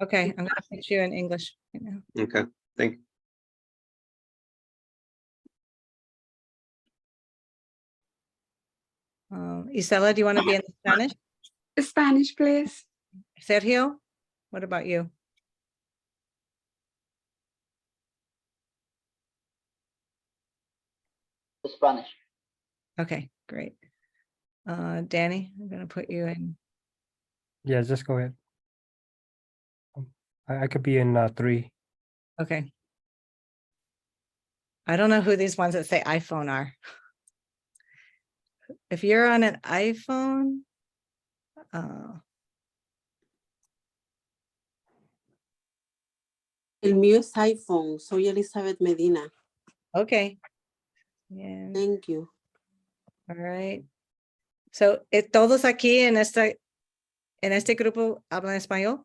Okay, I'm gonna put you in English right now. Okay, thank you. Isela, do you want to be in Spanish? Spanish, please. Sergio, what about you? Spanish. Okay, great. Danny, I'm gonna put you in. Yeah, just go ahead. I could be in 3. Okay. I don't know who these ones that say iPhone are. If you're on an iPhone, El mío es iPhone. Soy Elizabeth Medina. okay. Yeah. Thank you. All right. So, todos aquí en este grupo hablan español?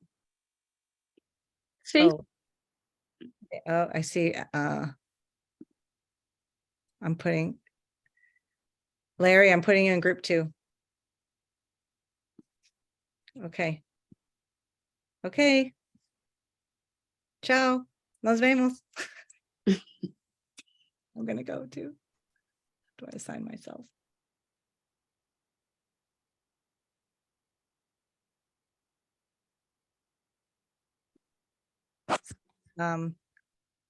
Sí. Oh, I see. I'm putting Larry, I'm putting you in group 2. Okay. Okay. Ciao. Nos vemos. I'm gonna go too. Do I assign myself?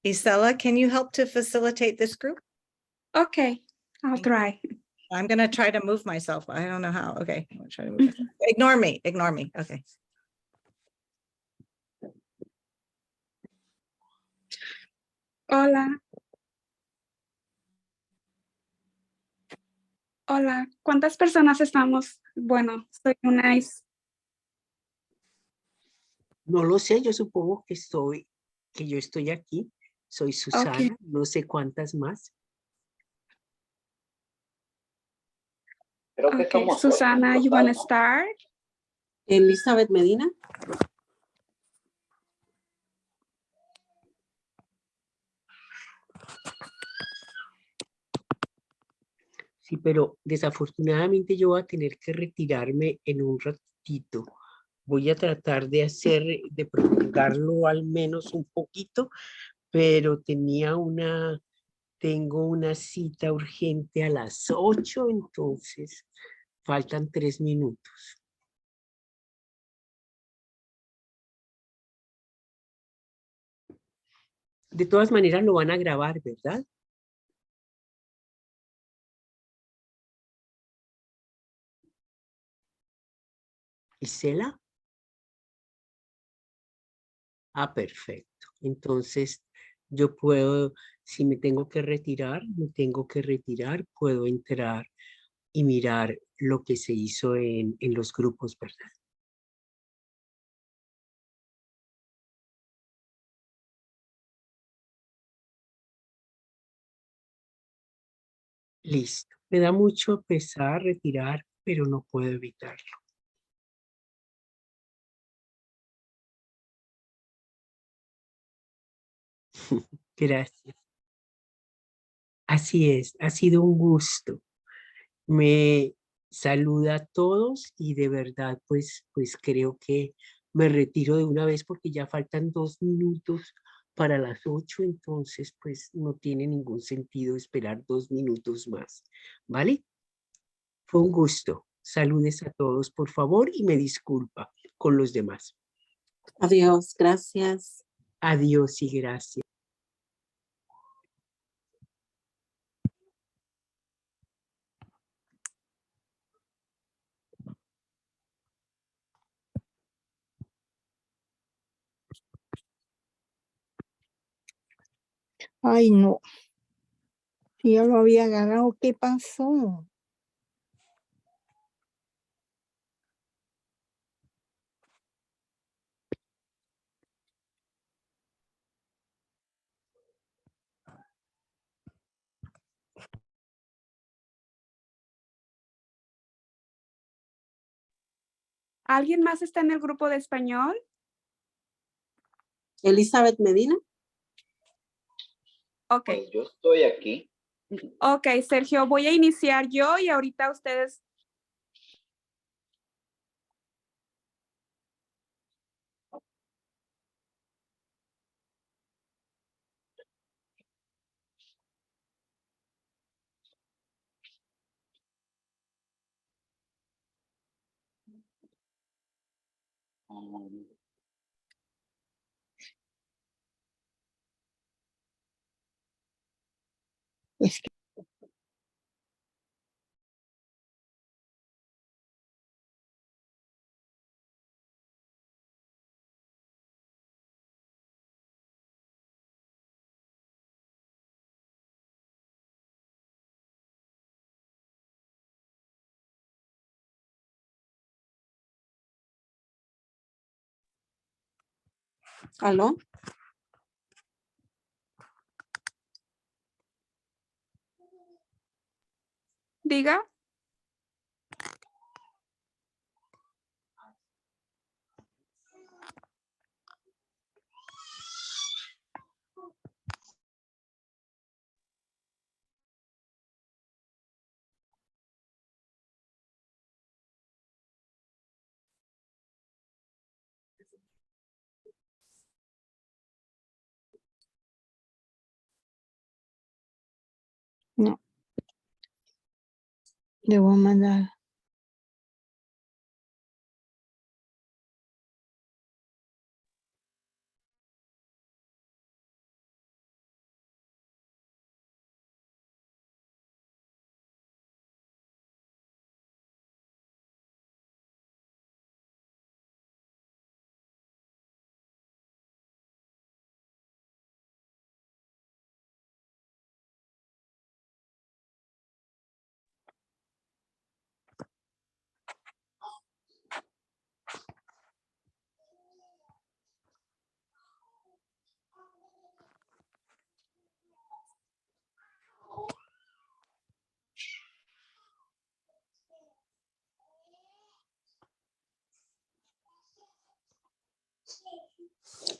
Isela, can you help to facilitate this group? Okay, I'll try. I'm gonna try to move myself. I don't know how. Okay, I'm gonna try to move myself. Ignore me. Ignore me. Okay. Hola. Hola, ¿cuántas personas estamos? Bueno, soy una. No lo sé, yo supongo que yo estoy aquí. Soy Susana, Okay. no sé cuántas más. Creo que Okay, somos Susana, 8 en you want to total, ¿no? start? Elizabeth Medina. Sí, pero desafortunadamente yo voy a tener que retirarme en un ratito. Voy a tratar de prolongarlo al menos un poquito, pero tenía una tengo una cita urgente a las 8, entonces faltan 3 minutos. De todas maneras lo van a grabar, ¿verdad? Isela. Ah, perfecto. Entonces yo puedo, si me tengo que retirar, puedo entrar y mirar lo que se hizo en los grupos, ¿verdad? Listo. Me da mucho pesar retirar, pero no puedo evitarlo. Gracias. Así es, ha sido un gusto. Me saluda a todos y de verdad, pues creo que me retiro de una vez porque ya faltan 2 minutos para las 8, entonces pues no tiene ningún sentido esperar 2 minutos más, ¿vale? Fue un gusto. Saludes a todos, por favor, y me disculpa con los demás. Adiós, gracias. Adiós y gracias. Ay, no. Si ya lo había agarrado, ¿qué pasó? ¿Alguien más está en el grupo de español? Elizabeth Medina. Ok. Pues yo estoy aquí. Ok, Sergio, voy a iniciar yo y ahorita ustedes. Es que ¿Aló? Diga. no. Le voy a mandar.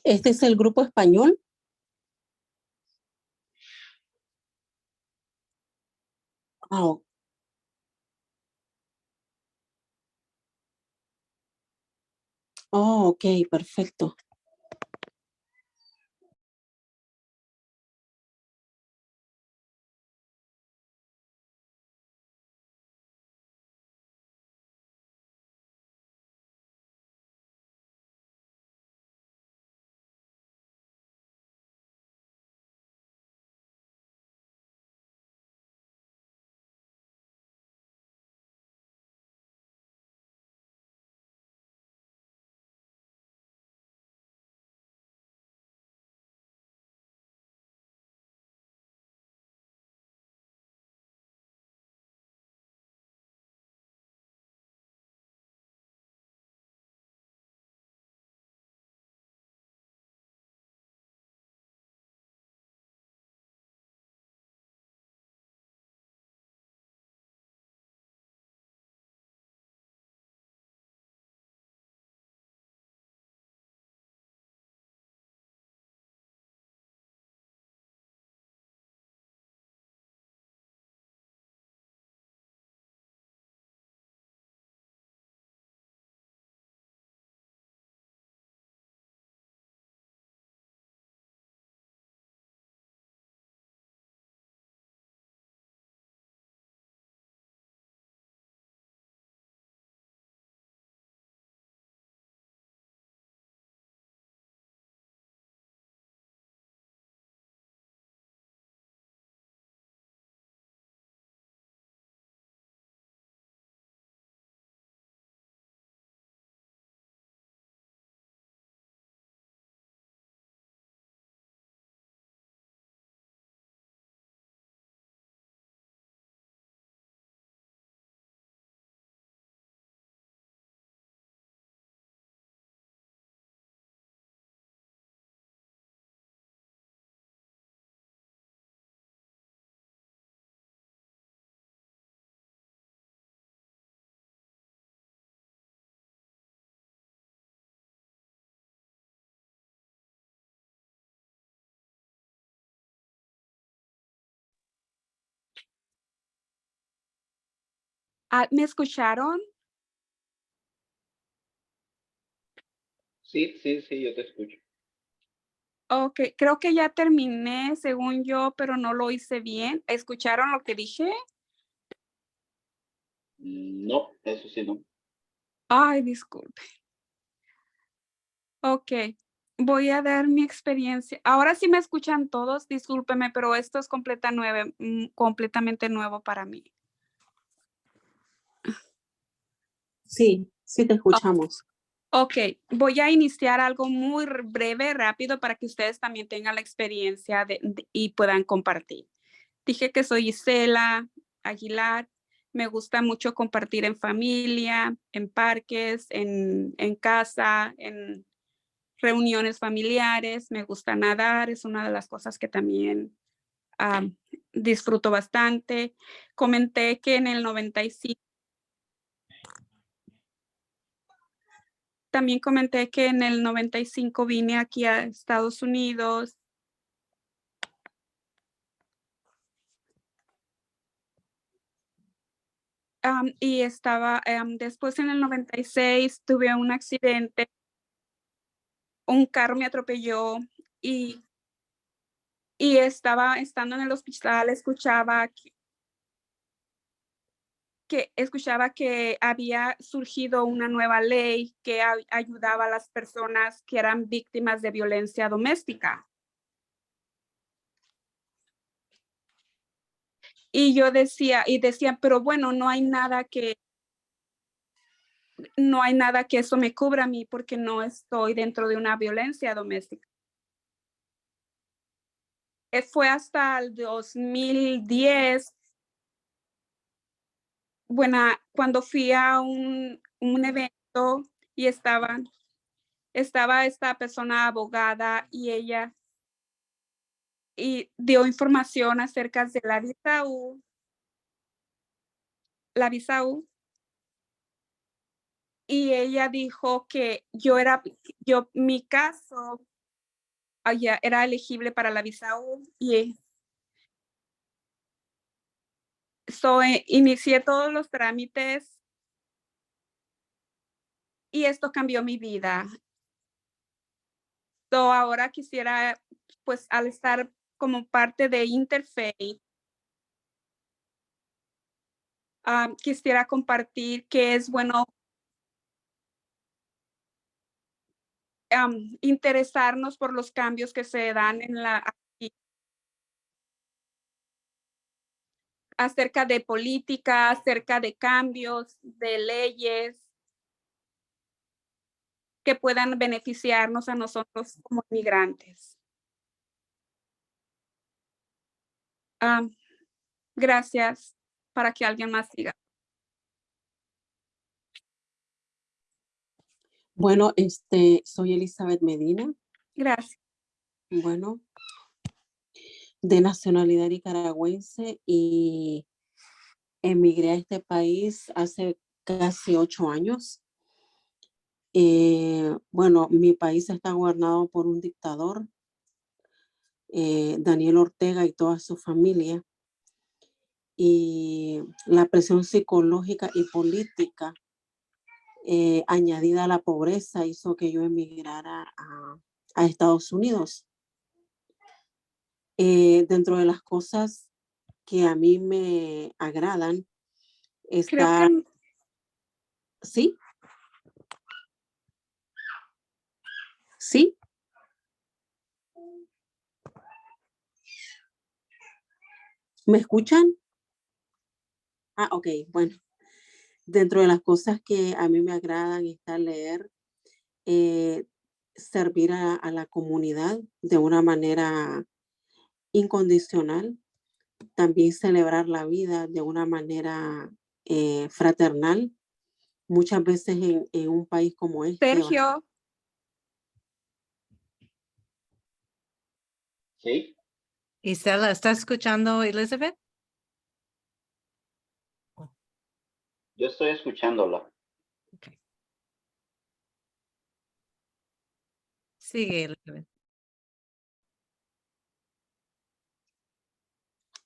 ¿Este es el grupo español? Ah, oh, ok, perfecto. ¿Me escucharon? Sí, sí, sí, yo te escucho. Ok, creo que ya terminé según yo, pero no lo hice bien. ¿Escucharon lo que dije? No, eso sí no. Ay, disculpe. Ok, voy a dar mi experiencia. Ahora sí me escuchan todos, discúlpeme, pero esto es completamente nuevo para mí. Sí, sí te escuchamos. Ok, voy a iniciar algo muy breve, rápido, para que ustedes también tengan la experiencia y puedan compartir. Dije que soy Isela Aguilar. Me gusta mucho compartir en familia, en parques, en casa, en reuniones familiares. Me gusta nadar, es una de las cosas que también disfruto bastante. Comenté que en el 95. También comenté que en el 95 vine aquí a Estados Unidos. Y estaba, después en el 96 tuve un accidente, un carro me atropelló y estando en el hospital, escuchaba que había surgido una nueva ley que ayudaba a las personas que eran víctimas de violencia doméstica. Y yo decía, pero bueno, no hay nada que eso me cubra a mí porque no estoy dentro de una violencia doméstica. Fue hasta el 2010, bueno, cuando fui a un evento y estaba esta persona abogada y ella dio información acerca de la visa U, y ella dijo que mi caso era elegible para la visa U y inicié todos los trámites y esto cambió mi vida. Ahora quisiera, pues al estar como parte de Interfaith, quisiera compartir que es bueno interesarnos por los cambios que se dan acerca de política, acerca de cambios, de leyes que puedan beneficiarnos a nosotros como inmigrantes. Gracias, para que alguien más siga. Bueno, soy Elizabeth Medina. Gracias. Bueno, de nacionalidad nicaragüense y emigré a este país hace casi 8 años. Bueno, mi país está gobernado por un dictador, Daniel Ortega y toda su familia. Y la presión psicológica y política añadida a la pobreza hizo que yo emigrara a Estados Unidos. Dentro de las cosas que a mí me agradan está... ¿Sí? ¿Sí? ¿Me escuchan? Ok, bueno. Dentro de las cosas que a mí me agradan está leer, servir a la comunidad de una manera incondicional, también celebrar la vida de una manera fraternal. Muchas veces en un país como este. Sergio. Sí. Isela, ¿estás escuchando, Elizabeth? Yo estoy escuchándola. Okay. Sigue, Elizabeth.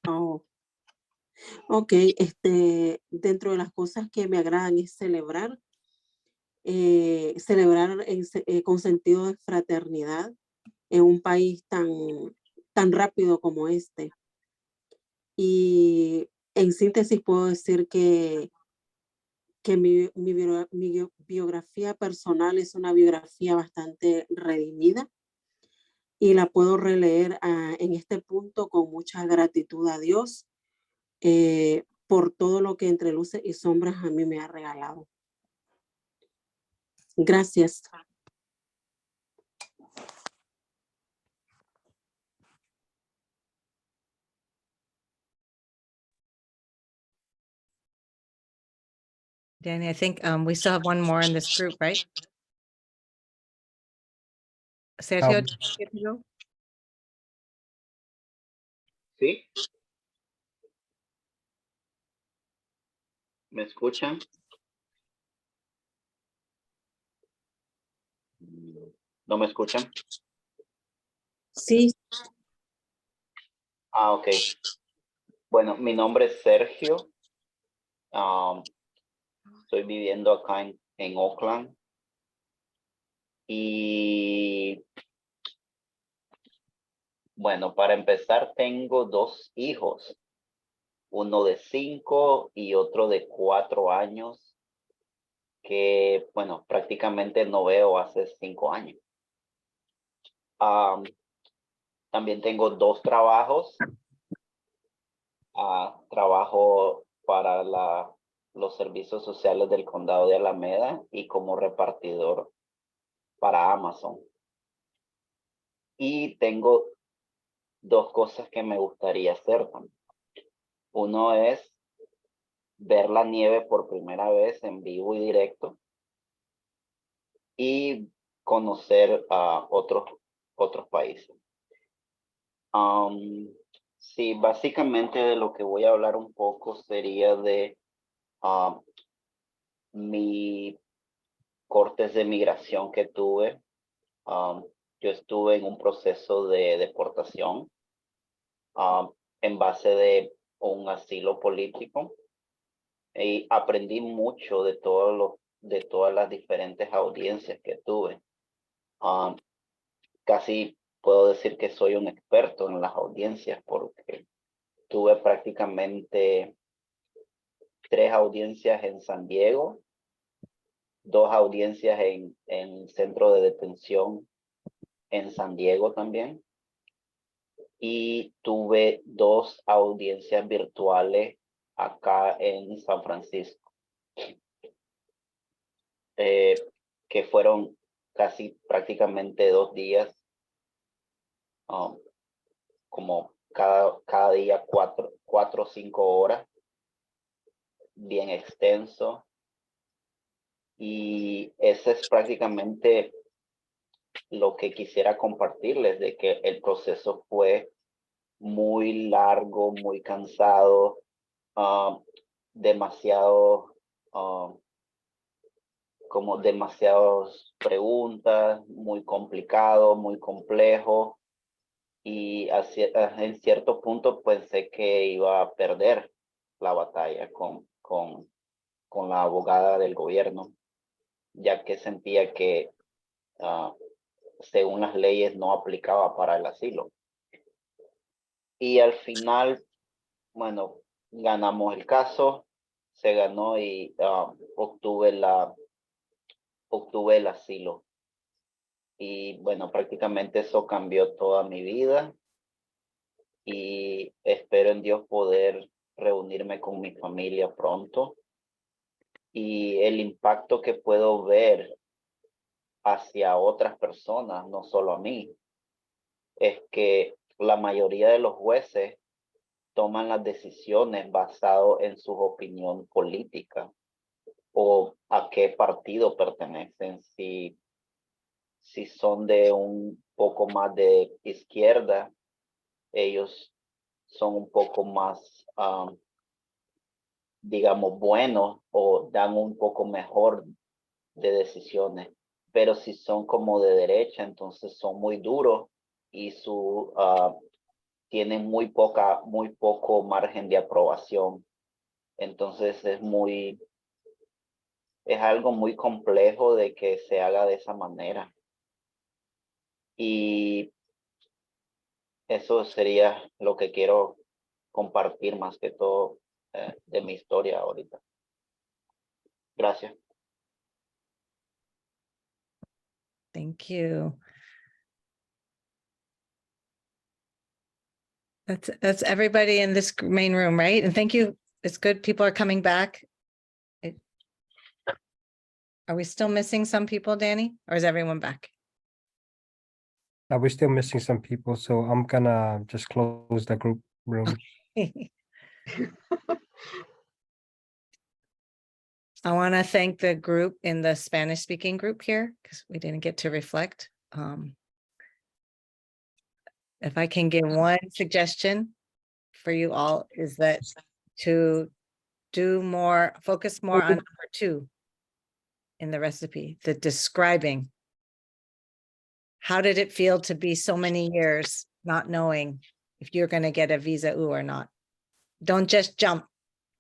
Oh. Ok, dentro de las cosas que me agradan es celebrar, con sentido de fraternidad en un país tan rápido como este. Y en síntesis puedo decir que mi biografía personal es una biografía bastante redimida y la puedo releer en este punto con mucha gratitud a Dios por todo lo que entre luces y sombras a mí me ha regalado. Gracias. Danny, I think we still have one more in this group, right? Sergio, Um, do you get to go? ¿Sí? ¿Me escuchan? ¿No me escuchan? Sí. Ah, ok. Bueno, mi nombre es Sergio. Estoy viviendo acá en Oakland. Y bueno, para empezar, tengo 2 hijos. Uno de 5 y otro de 4 años. Que, bueno, prácticamente no veo hace 5 años. También tengo 2 trabajos. Trabajo para los servicios sociales del condado de Alameda y como repartidor para Amazon. Y tengo 2 cosas que me gustaría hacer también. Uno es ver la nieve por primera vez en vivo y directo y conocer a otros países. Sí, básicamente de lo que voy a hablar un poco sería de mi cortes de migración que tuve. Yo estuve en un proceso de deportación en base de un asilo político y aprendí mucho de todas las diferentes audiencias que tuve. Casi puedo decir que soy un experto en las audiencias porque tuve prácticamente 3 audiencias en San Diego, 2 audiencias en centro de detención en San Diego también. Y tuve 2 audiencias virtuales acá en San Francisco, que fueron casi prácticamente 2 días, como cada día 4 o 5 horas, bien extenso. Y ese es prácticamente lo que quisiera compartirles, de que el proceso fue muy largo, muy cansado, demasiado, como demasiadas preguntas, muy complicado, muy complejo. Y en cierto punto pensé que iba a perder la batalla con la abogada del gobierno, ya que sentía que según las leyes no aplicaba para el asilo. Y al final, bueno, ganamos el caso, se ganó y obtuve el asilo. Y bueno, prácticamente eso cambió toda mi vida y espero en Dios poder reunirme con mi familia pronto. Y el impacto que puedo ver hacia otras personas, no solo a mí, es que la mayoría de los jueces toman las decisiones basado en su opinión política o a qué partido pertenecen, si son de un poco más de izquierda, ellos son un poco más, digamos, buenos o dan un poco mejor de decisiones. Pero si son como de derecha, entonces son muy duros y tienen muy poco margen de aprobación. Entonces es algo muy complejo de que se haga de esa manera. Y eso sería lo que quiero compartir más que todo de mi historia ahorita. Gracias. Thank you. That's everybody in this main room, right? And thank you. It's good people are coming back. Are we still missing some people, Danny? Or is everyone back? We're still missing some people, so I'm gonna just close the group room. I want to thank the group in the Spanish speaking group here because we didn't get to reflect. If I can give one suggestion for you all is that to focus more on number 2 in the recipe, the describing. How did it feel to be so many years not knowing if you're going to get a visa U or not? Don't just jump.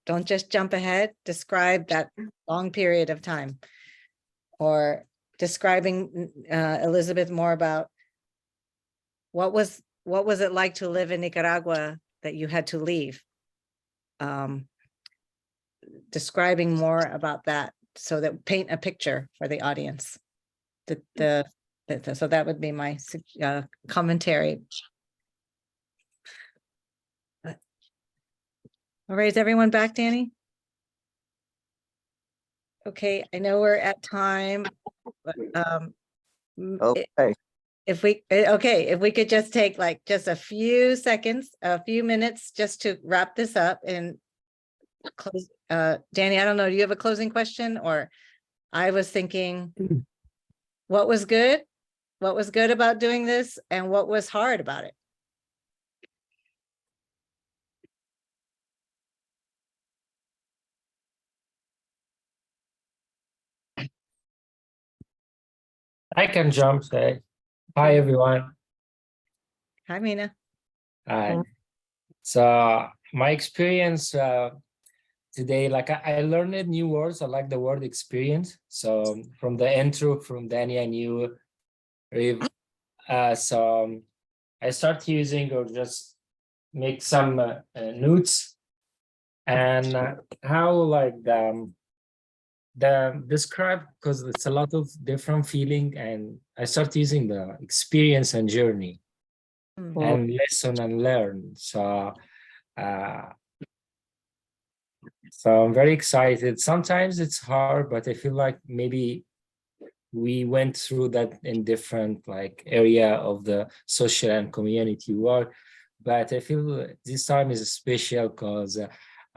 Don't just jump ahead. Describe that long period of time. Or describing, Elizabeth, more about what was it like to live in Nicaragua that you had to leave? Describing more about that so that paint a picture for the audience. So that would be my commentary. All right, is everyone back, Danny? Okay, I know we're at time. But, Okay. if we could just take like just a few seconds, a few minutes just to wrap this up and close. Danny, I don't know, do you have a closing question? Or I was thinking, what was good? What was good about doing this and what was hard about it? I can jump. Say, hi, everyone. Hi, Mina. Hi. So my experience today, like I learned new words. I like the word experience. So from the intro from Danny, I knew. So I start using or just make some notes and how like the describe, because it's a lot of different feeling, and I start using the experience and journey and lesson and learn. So I'm very excited. Sometimes it's hard, but I feel like maybe we went through that in different like area of the social and community work, but I feel this time is special because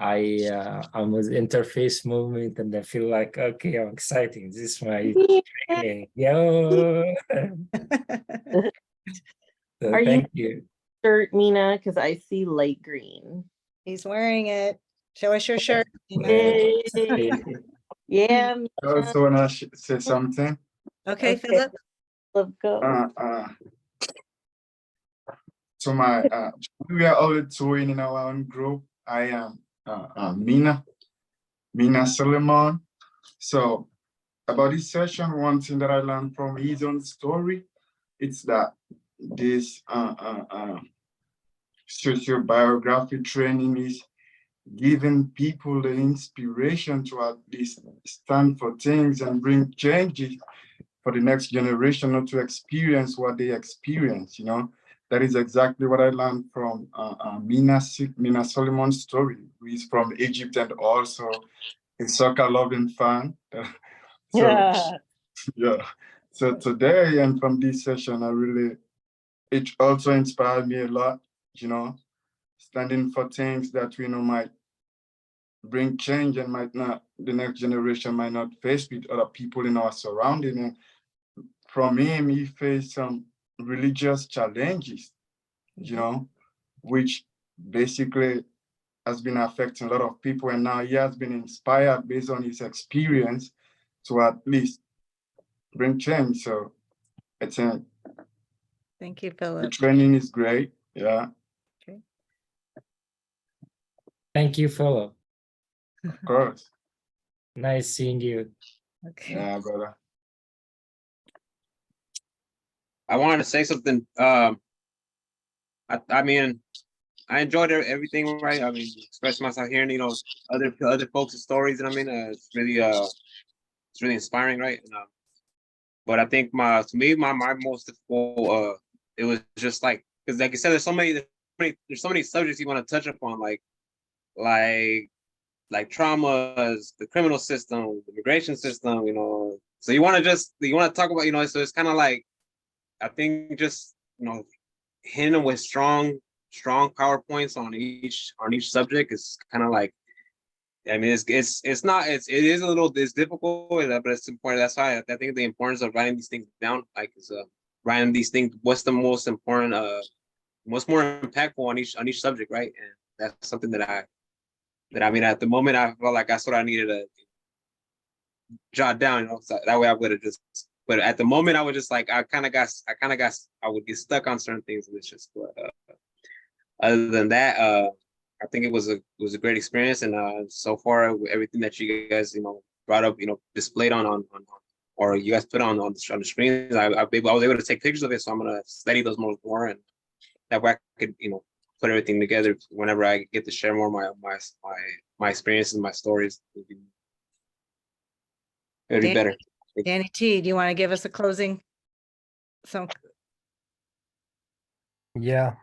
I'm with interface movement, and I feel like, okay, I'm exciting. This is my training. Yo. So Are thank you. Shirt, Mina? Because I see light green. He's wearing it. Show us your shirt. Yay. Yeah. I also wanna say something. Okay, Philip. Let's go. So we are all doing in our own group. I am Mina Solomon. So about this session, one thing that I learned from his own story, it's that this social biography training is giving people the inspiration to at least stand for things and bring changes for the next generation, not to experience what they experience, you know. That is exactly what I learned from Mina Solomon's story, who is from Egypt and also a soccer loving fan. Yeah. So today and from this session, it also inspired me a lot, you know, standing for things that we know might bring change and the next generation might not face with other people in our surrounding. And from him, he faced some religious challenges, you know, which basically has been affecting a lot of people. And now he has been inspired based on his experience to at least bring change. So I think thank you, Philip. the training is great. Yeah. Okay. Thank you, Philip. Of course. Nice seeing you. Okay. Yeah, brother. I wanted to say something. I mean, I enjoyed everything, right? I mean, express myself hearing, you know, other folks' stories, and I mean, it's really inspiring, right? And, but I think my most difficult, it was just like, because like you said, there's so many subjects you want to touch upon, like traumas, the criminal system, the immigration system, you know. So you want to talk about, you know, so it's kind of like, I think just, you know, hitting them with strong PowerPoints on each subject is kind of like, I mean, it is a little, it's difficult, but it's important. That's why I think the importance of writing these things down, like, is writing these things. What's the most important, what's more impactful on each subject, right? And that's something that I mean, at the moment, I felt like that's what I needed to jot down, you know, so that way I would have just. But at the moment, I was just like, I would get stuck on certain things, and it's just. Other than that, I think it was a great experience, and so far everything that you guys, you know, brought up, you know, displayed on or you guys put on the screens, I was able to take pictures of it, so I'm gonna study those more, and that way I could, you know, put everything together whenever I get to share more my experiences, my stories. It'd be better. Danny T, do you want to give us a closing? Yeah.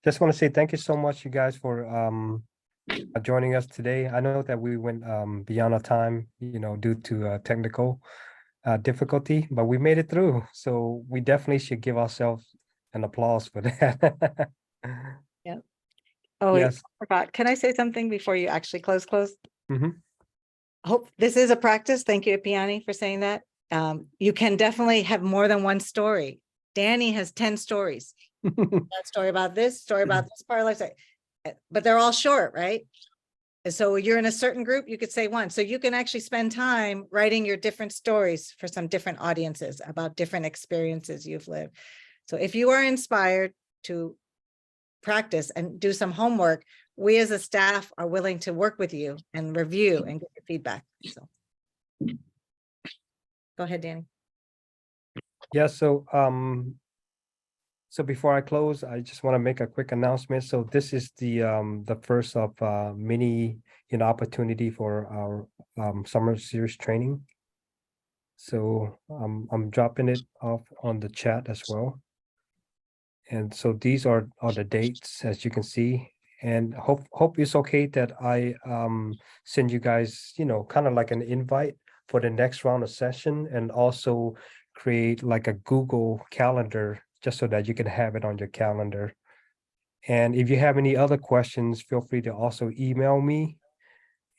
Just want to say thank you so much, you guys, for joining us today. I know that we went beyond our time, you know, due to technical difficulty, but we made it through. So we definitely should give ourselves an applause for that. Yeah. Oh, wait, Yes. I forgot. Can I say something before you actually close? Mhm. Hope this is a practice. Thank you, Piani, for saying that. You can definitely have more than one story. Danny has 10 stories. That story about this part of life, but they're all short, right? And so you're in a certain group, you could say one. So you can actually spend time writing your different stories for some different audiences about different experiences you've lived. So if you are inspired to practice and do some homework, we as a staff are willing to work with you and review and get your feedback. So go ahead, Danny. Yeah, so before I close, I just want to make a quick announcement. So this is the first of many, you know, opportunity for our summer series training. So I'm dropping it off on the chat as well. And so these are the dates, as you can see. And hope it's okay that I send you guys, you know, kind of like an invite for the next round of session, and also create like a Google Calendar just so that you can have it on your calendar. And if you have any other questions, feel free to also email me.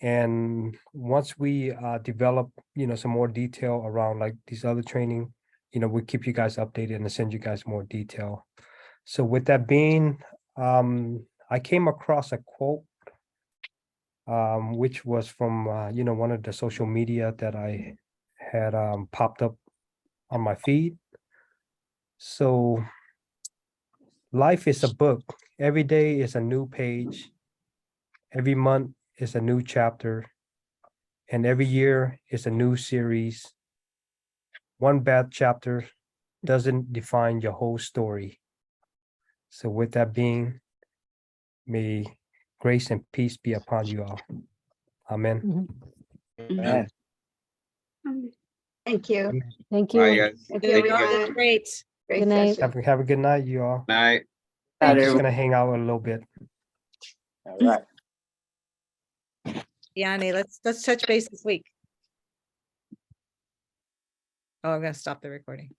And once we develop, you know, some more detail around like these other training, you know, we'll keep you guys updated and send you guys more detail. So with that being, I came across a quote, which was from, you know, one of the social media that I had popped up on my feed. So life is a book. Every day is a new page. Every month is a new chapter. And every year is a new series. One bad chapter doesn't define your whole story. So with that being, may grace and peace be upon you all. Amen. Amen. Thank you. Thank Bye, you. guys. Thank Thank you, you, guys. everyone. Great. Great Good night. session. Have a good night, you all. Night. I'm just gonna hang out a little bit. All right. Piani, let's touch base this week. Oh, I'm gonna stop the recording.